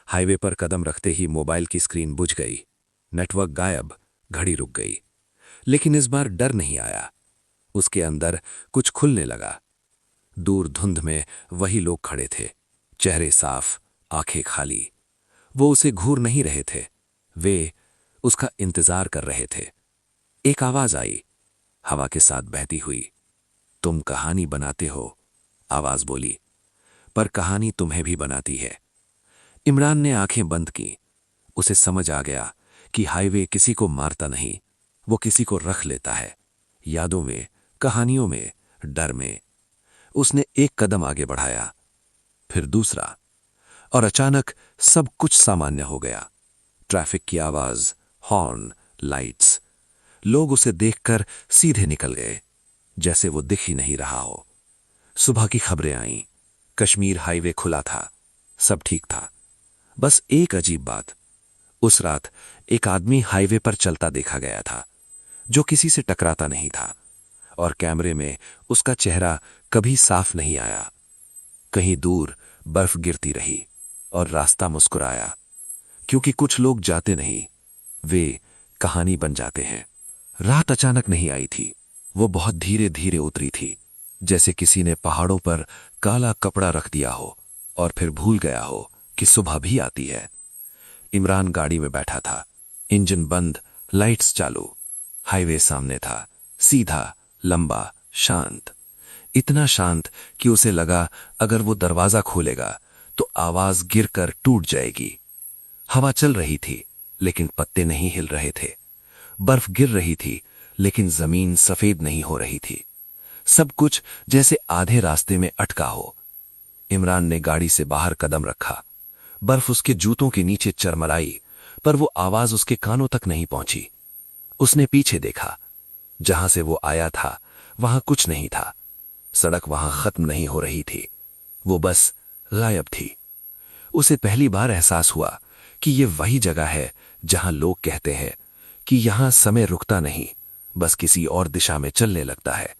हाईवे पर कदम रखते ही मोबाइल की स्क्रीन बुझ गई, नेटवर्क गायब, घड़ी रुक गई। लेकिन इस बार डर नहीं आया। उसके अंदर कुछ खुलने लगा। दूर धुंध में वही लोग खड़े थे, चेहरे साफ, आंखें खाली। वो उसे घूर नहीं रहे थे, वे उसका इंतजार कर रहे थे। एक आवाज आई, हवा के साथ बहती हुई। तुम कहानी बनाते हो, आवाज बोली, पर कहानी तुम्हें भी बनाती है। इमरान ने आंखें बंद की। उसे समझ आ गया कि हाईवे किसी को मारता नहीं, वो किसी को रख लेता है, यादों में, कहानियों में, डर में। उसने एक कदम आगे बढ़ाया, फिर दूसरा, और अचानक सब कुछ सामान्य हो गया। ट्रैफिक की आवाज, हॉर्न, लाइट्स। लोग उसे देखकर सीधे निकल गए, जैसे वो दिख ही नहीं रहा हो। सुबह की खबरें आईं, कश्मीर हाईवे खुला था, सब ठीक था। बस एक अजीब बात, उस रात एक आदमी हाईवे पर चलता देखा गया था, जो किसी से टकराता नहीं था, और कैमरे में उसका चेहरा कभी साफ नहीं आया। कहीं दूर बर्फ गिरती रही और रास्ता मुस्कुराया, क्योंकि कुछ लोग जाते नहीं, वे कहानी बन जाते हैं। रात अचानक नहीं आई थी, वो बहुत धीरे धीरे उतरी थी, जैसे किसी ने पहाड़ों पर काला कपड़ा रख दिया हो और फिर भूल गया हो कि सुबह भी आती है। इमरान गाड़ी में बैठा था, इंजन बंद, लाइट्स चालू। हाईवे सामने था, सीधा, लंबा, शांत। इतना शांत कि उसे लगा अगर वो दरवाजा खोलेगा तो आवाज गिरकर टूट जाएगी। हवा चल रही थी, लेकिन पत्ते नहीं हिल रहे थे। बर्फ गिर रही थी, लेकिन जमीन सफेद नहीं हो रही थी। सब कुछ जैसे आधे रास्ते में अटका हो। इमरान ने गाड़ी से बाहर कदम रखा। बर्फ उसके जूतों के नीचे चरमराई, पर वो आवाज उसके कानों तक नहीं पहुंची। उसने पीछे देखा, जहां से वो आया था वहां कुछ नहीं था। सड़क वहां खत्म नहीं हो रही थी, वो बस गायब थी। उसे पहली बार एहसास हुआ कि ये वही जगह है जहां लोग कहते हैं कि यहां समय रुकता नहीं, बस किसी और दिशा में चलने लगता है।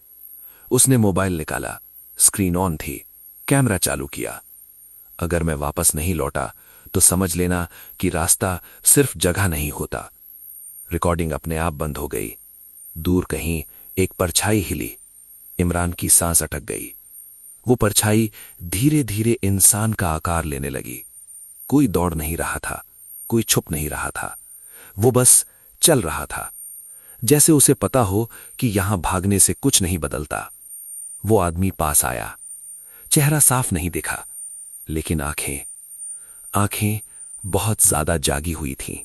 उसने मोबाइल निकाला, स्क्रीन ऑन थी, कैमरा चालू किया। अगर मैं वापस नहीं लौटा तो समझ लेना कि रास्ता सिर्फ जगह नहीं होता। रिकॉर्डिंग अपने आप बंद हो गई। दूर कहीं एक परछाई हिली। इमरान की सांस अटक गई। वो परछाई धीरे धीरे इंसान का आकार लेने लगी। कोई दौड़ नहीं रहा था, कोई छुप नहीं रहा था, वो बस चल रहा था, जैसे उसे पता हो कि यहां भागने से कुछ नहीं बदलता। वो आदमी पास आया। चेहरा साफ नहीं दिखा, लेकिन आंखें बहुत ज्यादा जागी हुई थीं।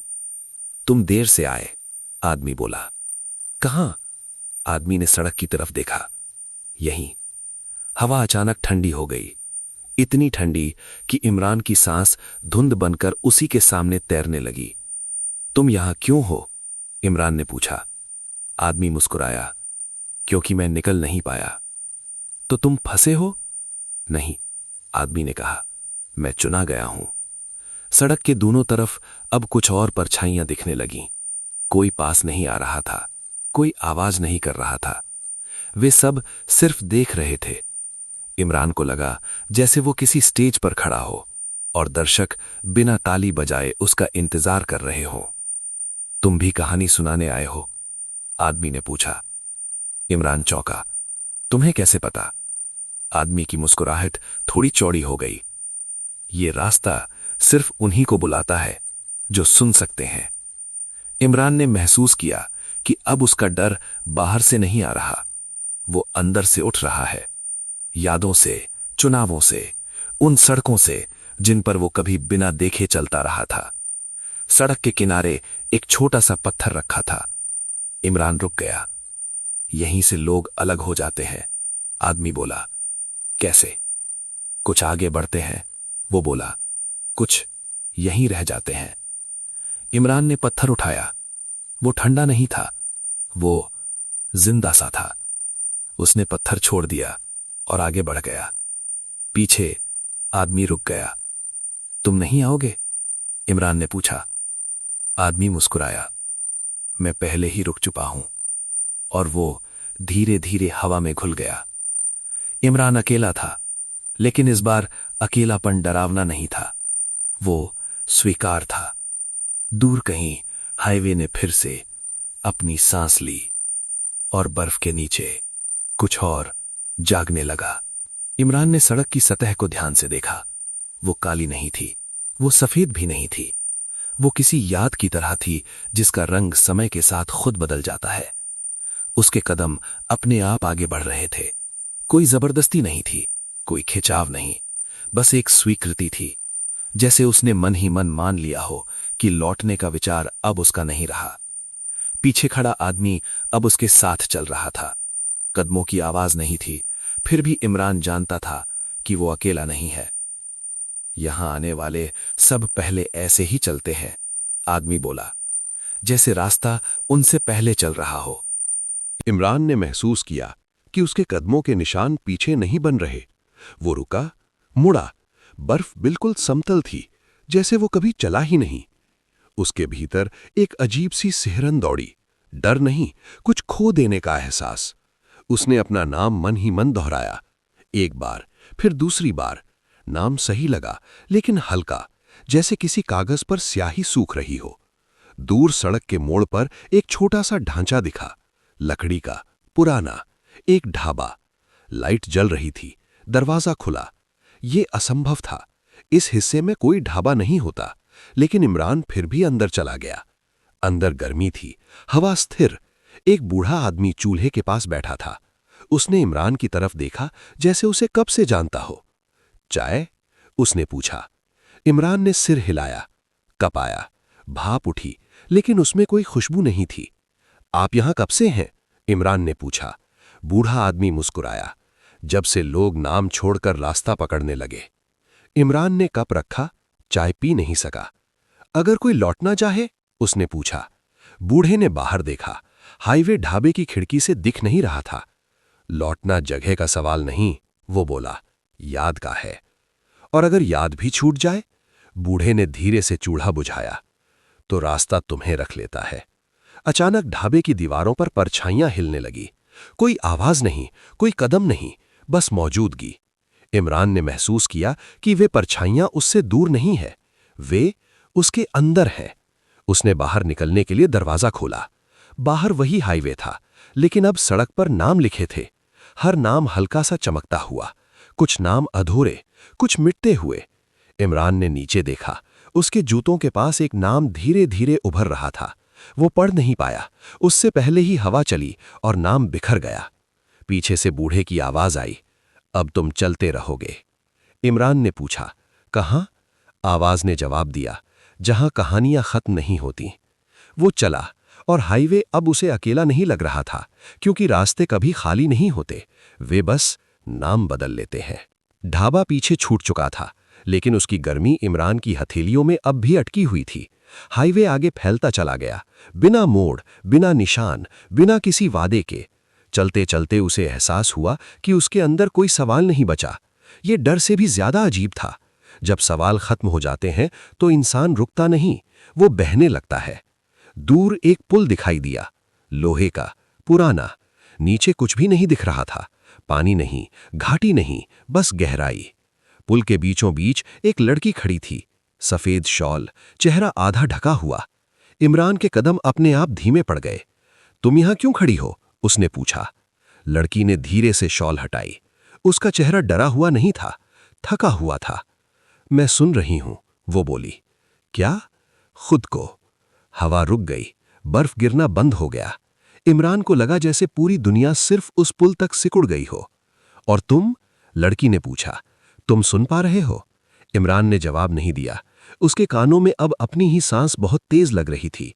तुम देर से आए, आदमी बोला। कहां? आदमी ने सड़क की तरफ देखा। यहीं। हवा अचानक ठंडी हो गई, इतनी ठंडी कि इमरान की सांस धुंध बनकर उसी के सामने तैरने लगी। तुम यहां क्यों हो? इमरान ने पूछा। आदमी मुस्कुराया। क्योंकि मैं निकल नहीं पाया। तो तुम फंसे हो? नहीं, आदमी ने कहा, मैं चुना गया हूं। सड़क के दोनों तरफ अब कुछ और परछाइयां दिखने लगीं। कोई पास नहीं आ रहा था, कोई आवाज नहीं कर रहा था। वे सब सिर्फ देख रहे थे। इमरान को लगा जैसे वो किसी स्टेज पर खड़ा हो और दर्शक बिना ताली बजाए उसका इंतजार कर रहे हो। तुम भी कहानी सुनाने आए हो? आदमी ने पूछा। इमरान चौंका। तुम्हें कैसे पता? आदमी की मुस्कुराहट थोड़ी चौड़ी हो गई। ये रास्ता सिर्फ उन्हीं को बुलाता है जो सुन सकते हैं। इमरान ने महसूस किया कि अब उसका डर बाहर से नहीं आ रहा, वो अंदर से उठ रहा है। यादों से, चुनावों से, उन सड़कों से जिन पर वो कभी बिना देखे चलता रहा था। सड़क के किनारे एक छोटा सा पत्थर रखा था। इमरान रुक गया। यहीं से लोग अलग हो जाते हैं, आदमी बोला। कैसे? कुछ आगे बढ़ते हैं, वो बोला, कुछ यहीं रह जाते हैं। इमरान ने पत्थर उठाया। वो ठंडा नहीं था, वो जिंदा सा था। उसने पत्थर छोड़ दिया और आगे बढ़ गया। पीछे आदमी रुक गया। तुम नहीं आओगे? इमरान ने पूछा। आदमी मुस्कुराया। मैं पहले ही रुक चुका हूं। और वो धीरे धीरे हवा में घुल गया। इमरान अकेला था, लेकिन इस बार अकेलापन डरावना नहीं था, वो स्वीकार था। दूर कहीं हाईवे ने फिर से अपनी सांस ली और बर्फ के नीचे कुछ और जागने लगा। इमरान ने सड़क की सतह को ध्यान से देखा। वो काली नहीं थी, वो सफेद भी नहीं थी। वो किसी याद की तरह थी जिसका रंग समय के साथ खुद बदल जाता है। उसके कदम अपने आप आगे बढ़ रहे थे। कोई जबरदस्ती नहीं थी, कोई खिंचाव नहीं, बस एक स्वीकृति थी, जैसे उसने मन ही मन मान लिया हो कि लौटने का विचार अब उसका नहीं रहा। पीछे खड़ा आदमी अब उसके साथ चल रहा था। कदमों की आवाज नहीं थी, फिर भी इमरान जानता था कि वो अकेला नहीं है। यहां आने वाले सब पहले ऐसे ही चलते हैं, आदमी बोला, जैसे रास्ता उनसे पहले चल रहा हो। इमरान ने महसूस किया कि उसके कदमों के निशान पीछे नहीं बन रहे। वो रुका, मुड़ा। बर्फ बिल्कुल समतल थी, जैसे वो कभी चला ही नहीं। उसके भीतर एक अजीब सी सिहरन दौड़ी। डर नहीं, कुछ खो देने का एहसास। उसने अपना नाम मन ही मन दोहराया। एक बार, फिर दूसरी बार। नाम सही लगा, लेकिन हल्का, जैसे किसी कागज पर स्याही सूख रही हो। दूर सड़क के मोड़ पर एक छोटा सा ढांचा दिखा, लकड़ी का, पुराना, एक ढाबा। लाइट जल रही थी, दरवाजा खुला। ये असंभव था, इस हिस्से में कोई ढाबा नहीं होता, लेकिन इमरान फिर भी अंदर चला गया। अंदर गर्मी थी, हवा स्थिर। एक बूढ़ा आदमी चूल्हे के पास बैठा था। उसने इमरान की तरफ देखा, जैसे उसे कब से जानता हो। चाय? उसने पूछा। इमरान ने सिर हिलाया। कप आया, भाप उठी, लेकिन उसमें कोई खुशबू नहीं थी। आप यहां कब से हैं? इमरान ने पूछा। बूढ़ा आदमी मुस्कुराया। जब से लोग नाम छोड़कर रास्ता पकड़ने लगे। इमरान ने कप रखा, चाय पी नहीं सका। अगर कोई लौटना चाहे? उसने पूछा। बूढ़े ने बाहर देखा। हाईवे ढाबे की खिड़की से दिख नहीं रहा था। लौटना जगह का सवाल नहीं, वो बोला, याद का है। और अगर याद भी छूट जाए? बूढ़े ने धीरे से चूल्हा बुझाया। तो रास्ता तुम्हें रख लेता है। अचानक ढाबे की दीवारों पर परछाइयां हिलने लगी। कोई आवाज नहीं, कोई कदम नहीं, बस मौजूदगी। इमरान ने महसूस किया कि वे परछाइयां उससे दूर नहीं है, वे उसके अंदर हैं। उसने बाहर निकलने के लिए दरवाजा खोला। बाहर वही हाईवे था, लेकिन अब सड़क पर नाम लिखे थे। हर नाम हल्का सा चमकता हुआ, कुछ नाम अधूरे, कुछ मिटते हुए। इमरान ने नीचे देखा। उसके जूतों के पास एक नाम धीरे धीरे उभर रहा था। वो पढ़ नहीं पाया, उससे पहले ही हवा चली और नाम बिखर गया। पीछे से बूढ़े की आवाज आई, अब तुम चलते रहोगे। इमरान ने पूछा, कहां? आवाज ने जवाब दिया, जहां कहानियां खत्म नहीं होती। वो चला और हाईवे अब उसे अकेला नहीं लग रहा था, क्योंकि रास्ते कभी खाली नहीं होते, वे बस नाम बदल लेते हैं। ढाबा पीछे छूट चुका था, लेकिन उसकी गर्मी इमरान की हथेलियों में अब भी अटकी हुई थी। हाईवे आगे फैलता चला गया, बिना मोड़, बिना निशान, बिना किसी वादे के। चलते चलते उसे एहसास हुआ कि उसके अंदर कोई सवाल नहीं बचा। ये डर से भी ज्यादा अजीब था। जब सवाल खत्म हो जाते हैं तो इंसान रुकता नहीं, वो बहने लगता है। दूर एक पुल दिखाई दिया, लोहे का, पुराना। नीचे कुछ भी नहीं दिख रहा था, पानी नहीं, घाटी नहीं, बस गहराई। पुल के बीचों बीच एक लड़की खड़ी थी, सफेद शॉल, चेहरा आधा ढका हुआ। इमरान के कदम अपने आप धीमे पड़ गए। तुम यहां क्यों खड़ी हो? उसने पूछा। लड़की ने धीरे से शॉल हटाई। उसका चेहरा डरा हुआ नहीं था, थका हुआ था। मैं सुन रही हूं, वो बोली। क्या? खुद को। हवा रुक गई, बर्फ गिरना बंद हो गया। इमरान को लगा जैसे पूरी दुनिया सिर्फ उस पुल तक सिकुड़ गई हो। और तुम? लड़की ने पूछा। तुम सुन पा रहे हो? इमरान ने जवाब नहीं दिया। उसके कानों में अब अपनी ही सांस बहुत तेज लग रही थी।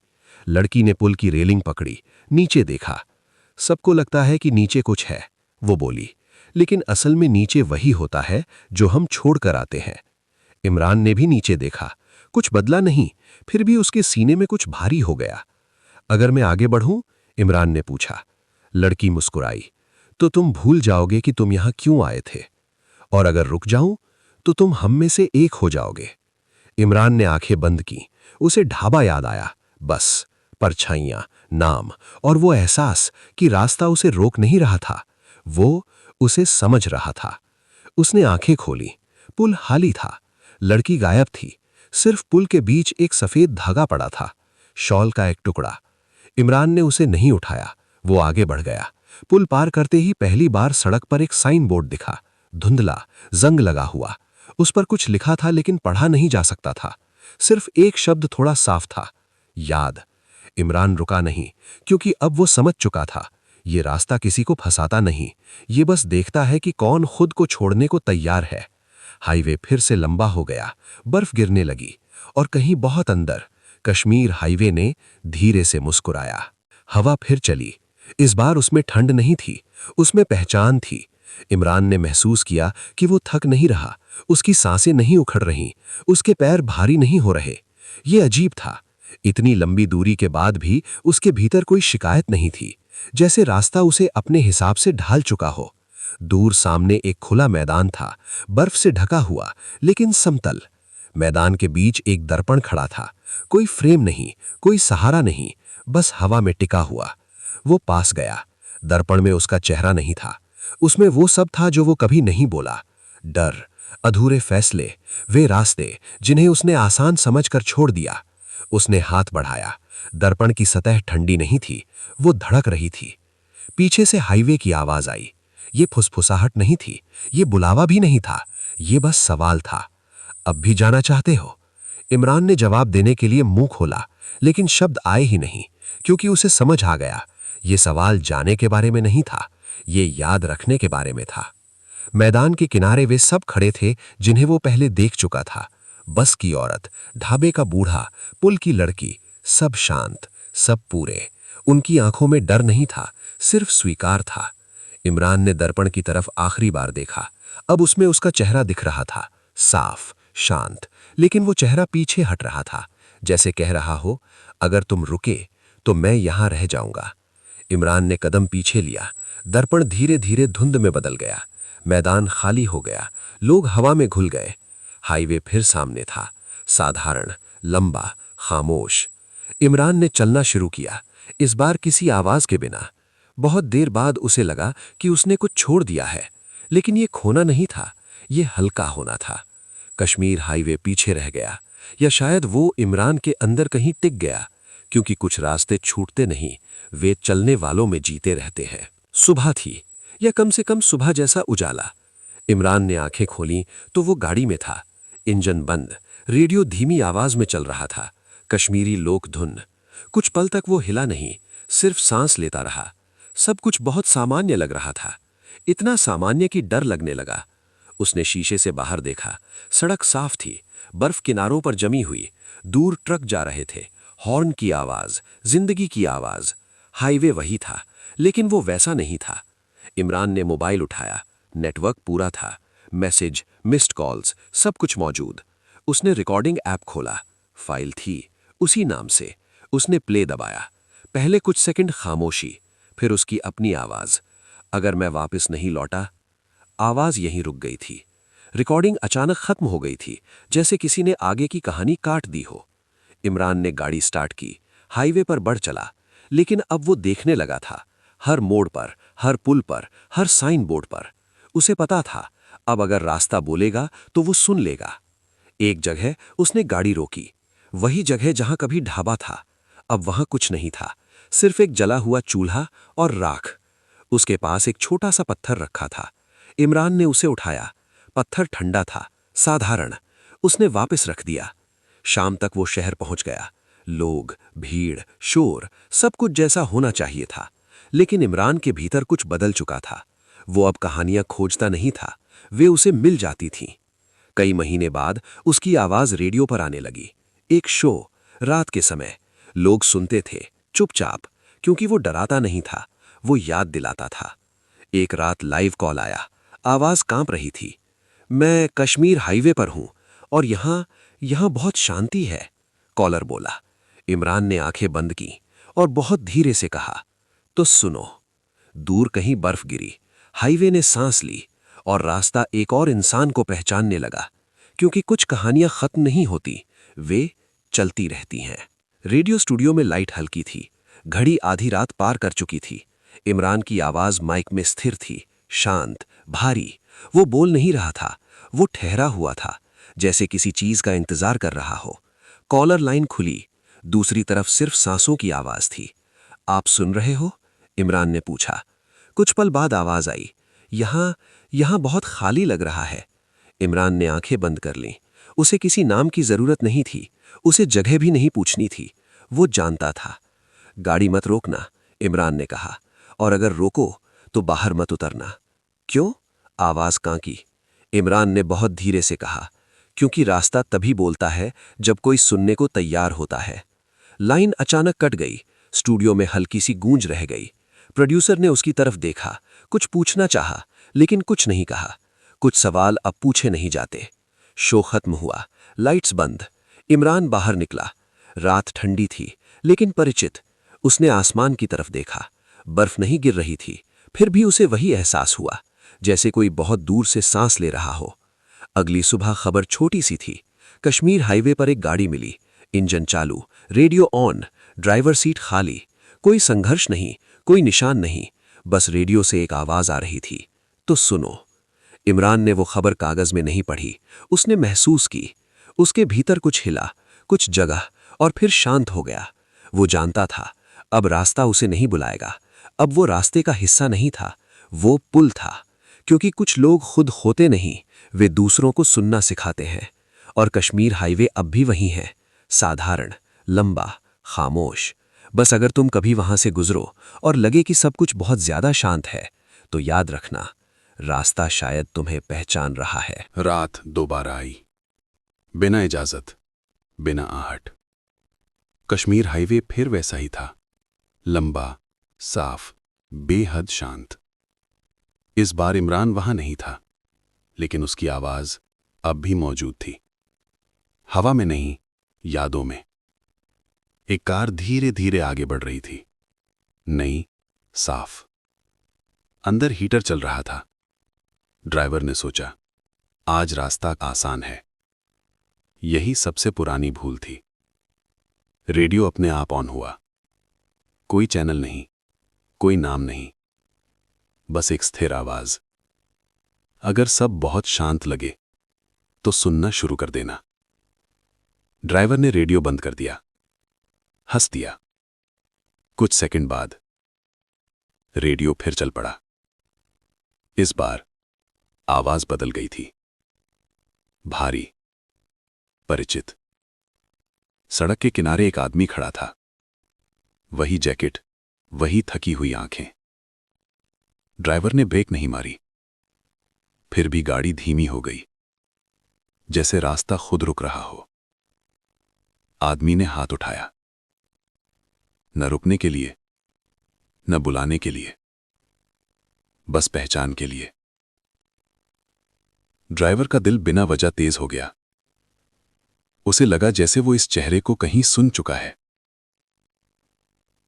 लड़की ने पुल की रेलिंग पकड़ी, नीचे देखा। सबको लगता है कि नीचे कुछ है, वो बोली, लेकिन असल में नीचे वही होता है जो हम छोड़कर आते हैं। इमरान ने भी नीचे देखा, कुछ बदला नहीं, फिर भी उसके सीने में कुछ भारी हो गया। अगर मैं आगे बढ़ूं? इमरान ने पूछा। लड़की मुस्कुराई। तो तुम भूल जाओगे कि तुम यहां क्यों आए थे, और अगर रुक जाऊं तो तुम हम में से एक हो जाओगे। इमरान ने आंखें बंद की। उसे ढाबा याद आया, बस परछाइयां, नाम और वो एहसास कि रास्ता उसे रोक नहीं रहा था, वो उसे समझ रहा था। उसने आंखें खोली। पुल खाली था, लड़की गायब थी। सिर्फ पुल के बीच एक सफेद धागा पड़ा था, शॉल का एक टुकड़ा। इमरान ने उसे नहीं उठाया, वो आगे बढ़ गया। पुल पार करते ही पहली बार सड़क पर एक साइन बोर्ड दिखा, धुंधला, जंग लगा हुआ। उस पर कुछ लिखा था लेकिन पढ़ा नहीं जा सकता था। सिर्फ एक शब्द थोड़ा साफ था, याद। इमरान रुका नहीं, क्योंकि अब वो समझ चुका था, ये रास्ता किसी को फंसाता नहीं, ये बस देखता है कि कौन खुद को छोड़ने को तैयार है। हाईवे फिर से लंबा हो गया, बर्फ गिरने लगी, और कहीं बहुत अंदर कश्मीर हाईवे ने धीरे से मुस्कुराया। हवा फिर चली। इस बार उसमें ठंड नहीं थी, उसमें पहचान थी। इमरान ने महसूस किया कि वो थक नहीं रहा, उसकी सांसें नहीं उखड़ रहीं, उसके पैर भारी नहीं हो रहे। ये अजीब था, इतनी लंबी दूरी के बाद भी उसके भीतर कोई शिकायत नहीं थी, जैसे रास्ता उसे अपने हिसाब से ढाल चुका हो। दूर सामने एक खुला मैदान था, बर्फ से ढका हुआ लेकिन समतल। मैदान के बीच एक दर्पण खड़ा था, कोई फ्रेम नहीं, कोई सहारा नहीं, बस हवा में टिका हुआ। वो पास गया। दर्पण में उसका चेहरा नहीं था, उसमें वो सब था जो वो कभी नहीं बोला। डर, अधूरे फैसले, वे रास्ते जिन्हें उसने आसान समझकर छोड़ दिया। उसने हाथ बढ़ाया। दर्पण की सतह ठंडी नहीं थी, वो धड़क रही थी। पीछे से हाईवे की आवाज आई। ये फुसफुसाहट नहीं थी, ये बुलावा भी नहीं था, ये बस सवाल था। अब भी जाना चाहते हो? इमरान ने जवाब देने के लिए मुंह खोला, लेकिन शब्द आए ही नहीं, क्योंकि उसे समझ आ गया, ये सवाल जाने के बारे में नहीं था, ये याद रखने के बारे में था। मैदान के किनारे वे सब खड़े थे जिन्हें वो पहले देख चुका था। बस की औरत, ढाबे का बूढ़ा, पुल की लड़की, सब शांत, सब पूरे। उनकी आंखों में डर नहीं था, सिर्फ स्वीकार था। इमरान ने दर्पण की तरफ आखिरी बार देखा। अब उसमें उसका चेहरा दिख रहा था, साफ, शांत, लेकिन वो चेहरा पीछे हट रहा था, जैसे कह रहा हो, अगर तुम रुके तो मैं यहां रह जाऊंगा। इमरान ने कदम पीछे लिया। दर्पण धीरे धीरे धुंध में बदल गया। मैदान खाली हो गया, लोग हवा में घुल गए। हाईवे फिर सामने था, साधारण, लंबा, खामोश। इमरान ने चलना शुरू किया। इस बार किसी आवाज के बिना। बहुत देर बाद उसे लगा कि उसने कुछ छोड़ दिया है, लेकिन ये खोना नहीं था, ये हल्का होना था। कश्मीर हाईवे पीछे रह गया, या शायद वो इमरान के अंदर कहीं टिक गया, क्योंकि कुछ रास्ते छूटते नहीं, वे चलने वालों में जीते रहते हैं। सुबह थी, या कम से कम सुबह जैसा उजाला। इमरान ने आंखें खोलीं तो वो गाड़ी में था। इंजन बंद, रेडियो धीमी आवाज में चल रहा था, कश्मीरी लोक धुन। कुछ पल तक वो हिला नहीं, सिर्फ सांस लेता रहा। सब कुछ बहुत सामान्य लग रहा था, इतना सामान्य कि डर लगने लगा। उसने शीशे से बाहर देखा, सड़क साफ थी, बर्फ किनारों पर जमी हुई, दूर ट्रक जा रहे थे, हॉर्न की आवाज, जिंदगी की आवाज। हाईवे वही था, लेकिन वो वैसा नहीं था। इमरान ने मोबाइल उठाया, नेटवर्क पूरा था, मैसेज, मिस्ड कॉल्स, सब कुछ मौजूद। उसने रिकॉर्डिंग ऐप खोला, फाइल थी उसी नाम से। उसने प्ले दबाया। पहले कुछ सेकंड खामोशी, फिर उसकी अपनी आवाज, अगर मैं वापस नहीं लौटा। आवाज यहीं रुक गई थी। रिकॉर्डिंग अचानक खत्म हो गई थी, जैसे किसी ने आगे की कहानी काट दी हो। इमरान ने गाड़ी स्टार्ट की, हाईवे पर बढ़ चला, लेकिन अब वो देखने लगा था, हर मोड़ पर, हर पुल पर, हर साइन बोर्ड पर। उसे पता था, अब अगर रास्ता बोलेगा तो वो सुन लेगा। एक जगह उसने गाड़ी रोकी, वही जगह जहां कभी ढाबा था। अब वहां कुछ नहीं था, सिर्फ एक जला हुआ चूल्हा और राख। उसके पास एक छोटा सा पत्थर रखा था। इमरान ने उसे उठाया। पत्थर ठंडा था, साधारण। उसने वापस रख दिया। शाम तक वो शहर पहुंच गया। लोग, भीड़, शोर, सब कुछ जैसा होना चाहिए था, लेकिन इमरान के भीतर कुछ बदल चुका था। वो अब कहानियां खोजता नहीं था, वे उसे मिल जाती थीं। कई महीने बाद उसकी आवाज रेडियो पर आने लगी। एक शो, रात के समय। लोग सुनते थे, चुपचाप, क्योंकि वो डराता नहीं था, वो याद दिलाता था। एक रात लाइव कॉल आया, आवाज कांप रही थी। मैं कश्मीर हाईवे पर हूं, और यहां बहुत शांति है, कॉलर बोला। इमरान ने आंखें बंद की और बहुत धीरे से कहा, तो सुनो। दूर कहीं बर्फ गिरी, हाईवे ने सांस ली, और रास्ता एक और इंसान को पहचानने लगा, क्योंकि कुछ कहानियां खत्म नहीं होती, वे चलती रहती हैं। रेडियो स्टूडियो में लाइट हल्की थी, घड़ी आधी रात पार कर चुकी थी। इमरान की आवाज माइक में स्थिर थी, शांत, भारी। वो बोल नहीं रहा था, वो ठहरा हुआ था, जैसे किसी चीज का इंतजार कर रहा हो। कॉलर लाइन खुली, दूसरी तरफ सिर्फ सांसों की आवाज थी। आप सुन रहे हो? इमरान ने पूछा। कुछ पल बाद आवाज आई, यहां बहुत खाली लग रहा है। इमरान ने आंखें बंद कर लीं। उसे किसी नाम की जरूरत नहीं थी, उसे जगह भी नहीं पूछनी थी, वो जानता था। गाड़ी मत रोकना, इमरान ने कहा, और अगर रोको तो बाहर मत उतरना। क्यों? आवाज कांकी। इमरान ने बहुत धीरे से कहा, क्योंकि रास्ता तभी बोलता है जब कोई सुनने को तैयार होता है। लाइन अचानक कट गई, स्टूडियो में हल्की सी गूंज रह गई। प्रोड्यूसर ने उसकी तरफ देखा, कुछ पूछना चाहा, लेकिन कुछ नहीं कहा। कुछ सवाल अब पूछे नहीं जाते। शो खत्म हुआ, लाइट्स बंद। इमरान बाहर निकला। रात ठंडी थी, लेकिन परिचित। उसने आसमान की तरफ देखा, बर्फ नहीं गिर रही थी, फिर भी उसे वही एहसास हुआ, जैसे कोई बहुत दूर से सांस ले रहा हो। अगली सुबह खबर छोटी सी थी। कश्मीर हाईवे पर एक गाड़ी मिली, इंजन चालू, रेडियो ऑन, ड्राइवर सीट खाली। कोई संघर्ष नहीं, कोई निशान नहीं, बस रेडियो से एक आवाज आ रही थी, तो सुनो। इमरान ने वो खबर कागज में नहीं पढ़ी, उसने महसूस की। उसके भीतर कुछ हिला, कुछ जगह, और फिर शांत हो गया। वो जानता था, अब रास्ता उसे नहीं बुलाएगा। अब वो रास्ते का हिस्सा नहीं था, वो पुल था। क्योंकि कुछ लोग खुद होते नहीं, वे दूसरों को सुनना सिखाते हैं। और कश्मीर हाईवे अब भी वही है, साधारण, लंबा, खामोश। बस अगर तुम कभी वहां से गुजरो और लगे कि सब कुछ बहुत ज्यादा शांत है, तो याद रखना, रास्ता शायद तुम्हें पहचान रहा है। रात दोबारा आई, बिना इजाजत, बिना आहट। कश्मीर हाईवे फिर वैसा ही था, लंबा, साफ, बेहद शांत। इस बार इमरान वहां नहीं था, लेकिन उसकी आवाज अब भी मौजूद थी। हवा में नहीं, यादों में। एक कार धीरे धीरे आगे बढ़ रही थी, नई, साफ। अंदर हीटर चल रहा था। ड्राइवर ने सोचा, आज रास्ता आसान है। यही सबसे पुरानी भूल थी। रेडियो अपने आप ऑन हुआ। कोई चैनल नहीं, कोई नाम नहीं, बस एक स्थिर आवाज। अगर सब बहुत शांत लगे तो सुनना शुरू कर देना। ड्राइवर ने रेडियो बंद कर दिया, हंस दिया। कुछ सेकंड बाद रेडियो फिर चल पड़ा। इस बार आवाज बदल गई थी, भारी, परिचित। सड़क के किनारे एक आदमी खड़ा था, वही जैकेट, वही थकी हुई आंखें। ड्राइवर ने ब्रेक नहीं मारी, फिर भी गाड़ी धीमी हो गई, जैसे रास्ता खुद रुक रहा हो। आदमी ने हाथ उठाया, न रुकने के लिए, न बुलाने के लिए, बस पहचान के लिए। ड्राइवर का दिल बिना वजह तेज हो गया। उसे लगा जैसे वो इस चेहरे को कहीं सुन चुका है।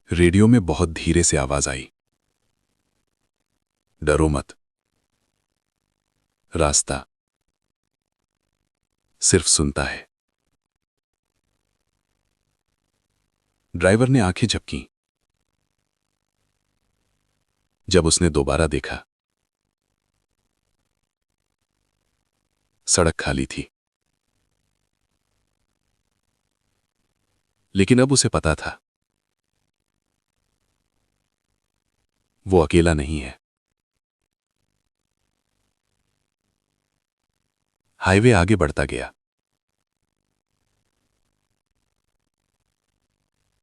रेडियो में बहुत धीरे से आवाज आई, डरो मत, रास्ता सिर्फ सुनता है। ड्राइवर ने आंखें झपकी। जब उसने दोबारा देखा, सड़क खाली थी। लेकिन अब उसे पता था, वो अकेला नहीं है। हाईवे आगे बढ़ता गया।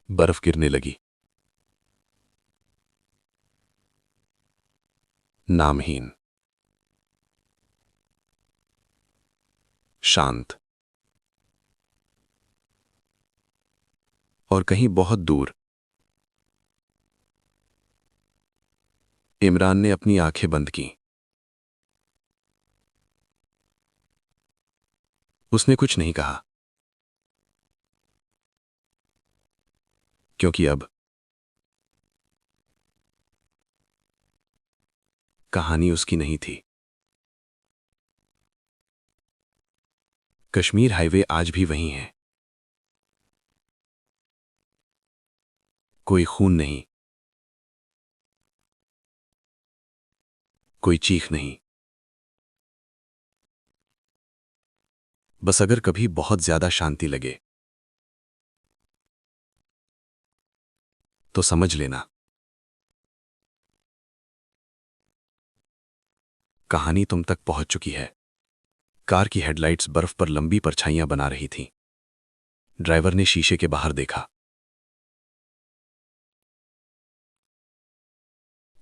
बर्फ गिरने लगी। नामहीन, शांत, और कहीं बहुत दूर इमरान ने अपनी आंखें बंद की। उसने कुछ नहीं कहा, क्योंकि अब कहानी उसकी नहीं थी। कश्मीर हाईवे आज भी वही है। कोई खून नहीं, कोई चीख नहीं। बस अगर कभी बहुत ज्यादा शांति लगे तो समझ लेना, कहानी तुम तक पहुंच चुकी है। कार की हेडलाइट्स बर्फ पर लंबी परछाइयां बना रही थीं। ड्राइवर ने शीशे के बाहर देखा।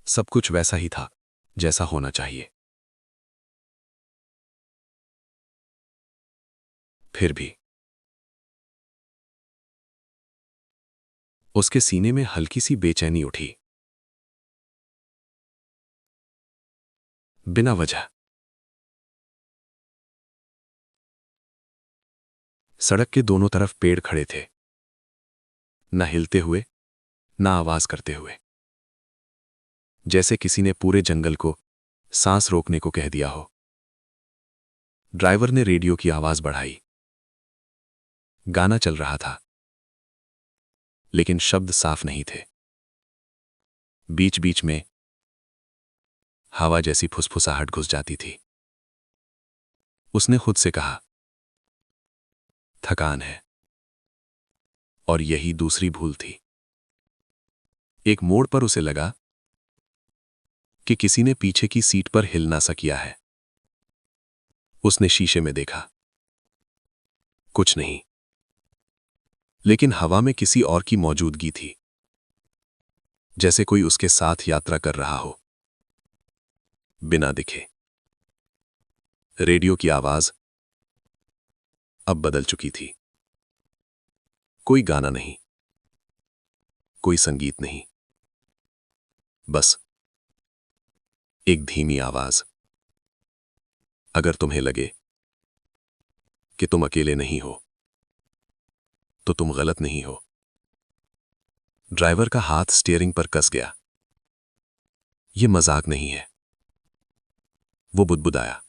सब कुछ वैसा ही था जैसा होना चाहिए। फिर भी उसके सीने में हल्की सी बेचैनी उठी, बिना वजह। सड़क के दोनों तरफ पेड़ खड़े थे, न हिलते हुए, न आवाज करते हुए, जैसे किसी ने पूरे जंगल को सांस रोकने को कह दिया हो। ड्राइवर ने रेडियो की आवाज बढ़ाई। गाना चल रहा था, लेकिन शब्द साफ नहीं थे। बीच बीच में हवा जैसी फुसफुसाहट घुस जाती थी। उसने खुद से कहा, थकान है। और यही दूसरी भूल थी। एक मोड़ पर उसे लगा कि किसी ने पीछे की सीट पर हिलना सा किया है। उसने शीशे में देखा, कुछ नहीं, लेकिन हवा में किसी और की मौजूदगी थी, जैसे कोई उसके साथ यात्रा कर रहा हो, बिना दिखे। रेडियो की आवाज अब बदल चुकी थी। कोई गाना नहीं, कोई संगीत नहीं, बस एक धीमी आवाज। अगर तुम्हें लगे कि तुम अकेले नहीं हो, तो तुम गलत नहीं हो। ड्राइवर का हाथ स्टीयरिंग पर कस गया। यह मजाक नहीं है। वो बुदबुदाया,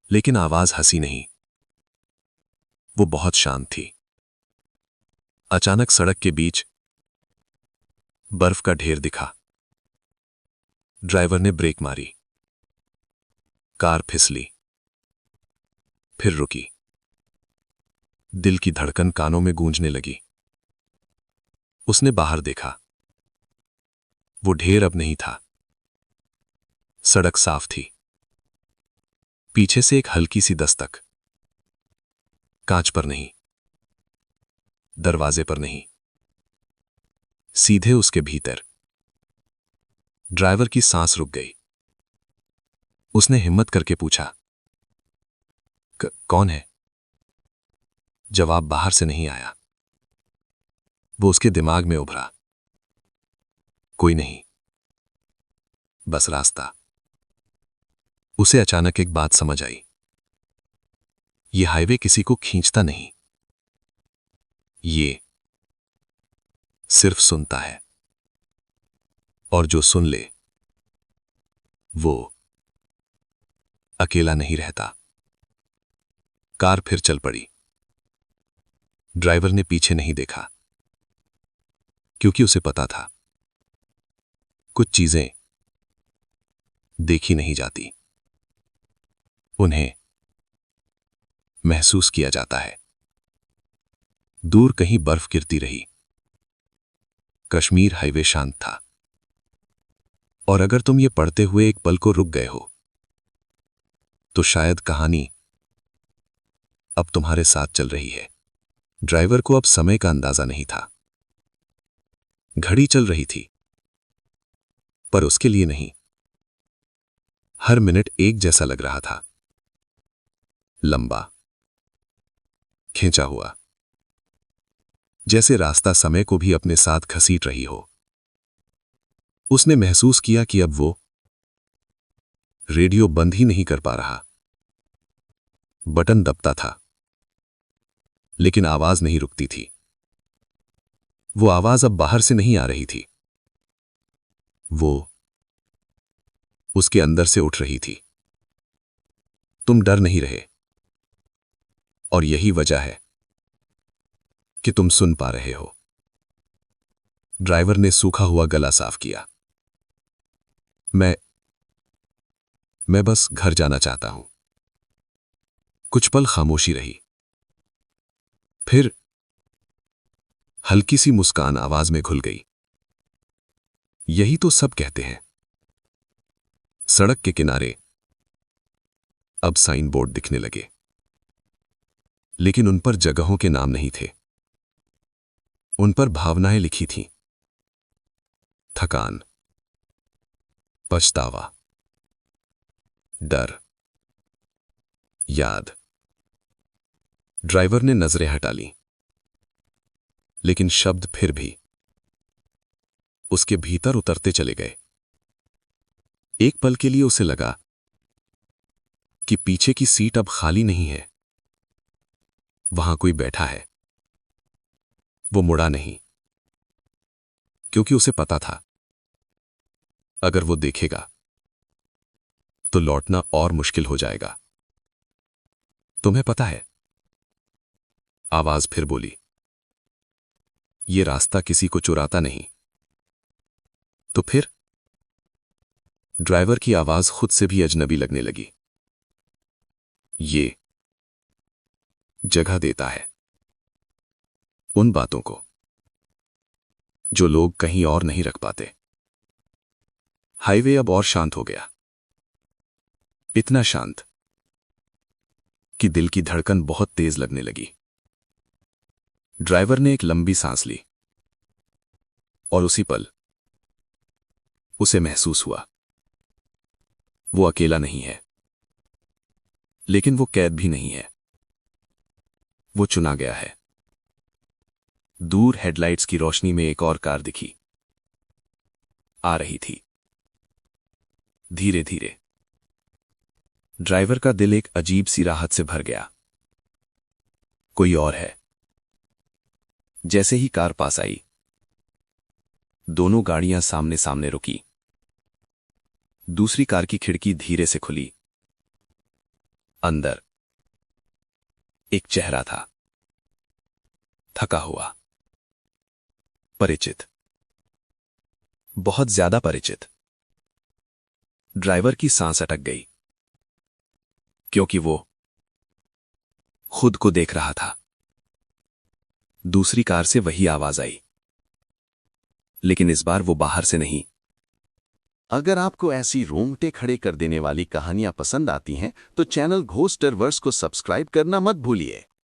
लेकिन आवाज हंसी नहीं, वो बहुत शांत थी। अचानक सड़क के बीच बर्फ का ढेर दिखा। ड्राइवर ने ब्रेक मारी। कार फिसली, फिर रुकी। दिल की धड़कन कानों में गूंजने लगी। उसने बाहर देखा। वो ढेर अब नहीं था। सड़क साफ थी। पीछे से एक हल्की सी दस्तक। कांच पर नहीं, दरवाजे पर नहीं, सीधे उसके भीतर। ड्राइवर की सांस रुक गई। उसने हिम्मत करके पूछा, कौन है? जवाब बाहर से नहीं आया। वो उसके दिमाग में उभरा। कोई नहीं, बस रास्ता। उसे अचानक एक बात समझ आई। ये हाईवे किसी को खींचता नहीं, ये सिर्फ सुनता है। और जो सुन ले, वो अकेला नहीं रहता। कार फिर चल पड़ी। ड्राइवर ने पीछे नहीं देखा, क्योंकि उसे पता था कुछ चीजें देखी नहीं जाती, उन्हें महसूस किया जाता है। दूर कहीं बर्फ गिरती रही। कश्मीर हाईवे शांत था। और अगर तुम ये पढ़ते हुए एक पल को रुक गए हो, तो शायद कहानी अब तुम्हारे साथ चल रही है। ड्राइवर को अब समय का अंदाजा नहीं था। घड़ी चल रही थी, पर उसके लिए नहीं। हर मिनट एक जैसा लग रहा था, लंबा, खींचा हुआ, जैसे रास्ता समय को भी अपने साथ घसीट रही हो। उसने महसूस किया कि अब वो रेडियो बंद ही नहीं कर पा रहा। बटन दबता था, लेकिन आवाज नहीं रुकती थी। वो आवाज अब बाहर से नहीं आ रही थी, वो उसके अंदर से उठ रही थी। तुम डर नहीं रहे, और यही वजह है कि तुम सुन पा रहे हो। ड्राइवर ने सूखा हुआ गला साफ किया। मैं बस घर जाना चाहता हूं। कुछ पल खामोशी रही। फिर हल्की सी मुस्कान आवाज में घुल गई। यही तो सब कहते हैं। सड़क के किनारे अब साइन बोर्ड दिखने लगे, लेकिन उन पर जगहों के नाम नहीं थे। उन पर भावनाएं लिखी थीं। थकान, पछतावा, डर, याद। ड्राइवर ने नजरें हटा लीं, लेकिन शब्द फिर भी उसके भीतर उतरते चले गए। एक पल के लिए उसे लगा कि पीछे की सीट अब खाली नहीं है, वहां कोई बैठा है। वो मुड़ा नहीं, क्योंकि उसे पता था अगर वो देखेगा तो लौटना और मुश्किल हो जाएगा। तुम्हें पता है, आवाज फिर बोली, ये रास्ता किसी को चुराता नहीं। तो फिर? ड्राइवर की आवाज खुद से भी अजनबी लगने लगी। ये जगह देता है उन बातों को जो लोग कहीं और नहीं रख पाते। हाईवे अब और शांत हो गया। इतना शांत कि दिल की धड़कन बहुत तेज लगने लगी। ड्राइवर ने एक लंबी सांस ली, और उसी पल उसे महसूस हुआ वो अकेला नहीं है, लेकिन वो कैद भी नहीं है। वो चुना गया है। दूर हेडलाइट्स की रोशनी में एक और कार दिखी। आ रही थी, धीरे धीरे। ड्राइवर का दिल एक अजीब सी राहत से भर गया। कोई और है। जैसे ही कार पास आई, दोनों गाड़ियां सामने सामने रुकी। दूसरी कार की खिड़की धीरे से खुली। अंदर एक चेहरा था, थका हुआ, परिचित। बहुत ज्यादा परिचित। ड्राइवर की सांस अटक गई, क्योंकि वो खुद को देख रहा था। दूसरी कार से वही आवाज आई, लेकिन इस बार वो बाहर से नहीं। अगर आपको ऐसी रोंगटे खड़े कर देने वाली कहानियां पसंद आती हैं तो चैनल घोस्टरवर्स को सब्सक्राइब करना मत भूलिए।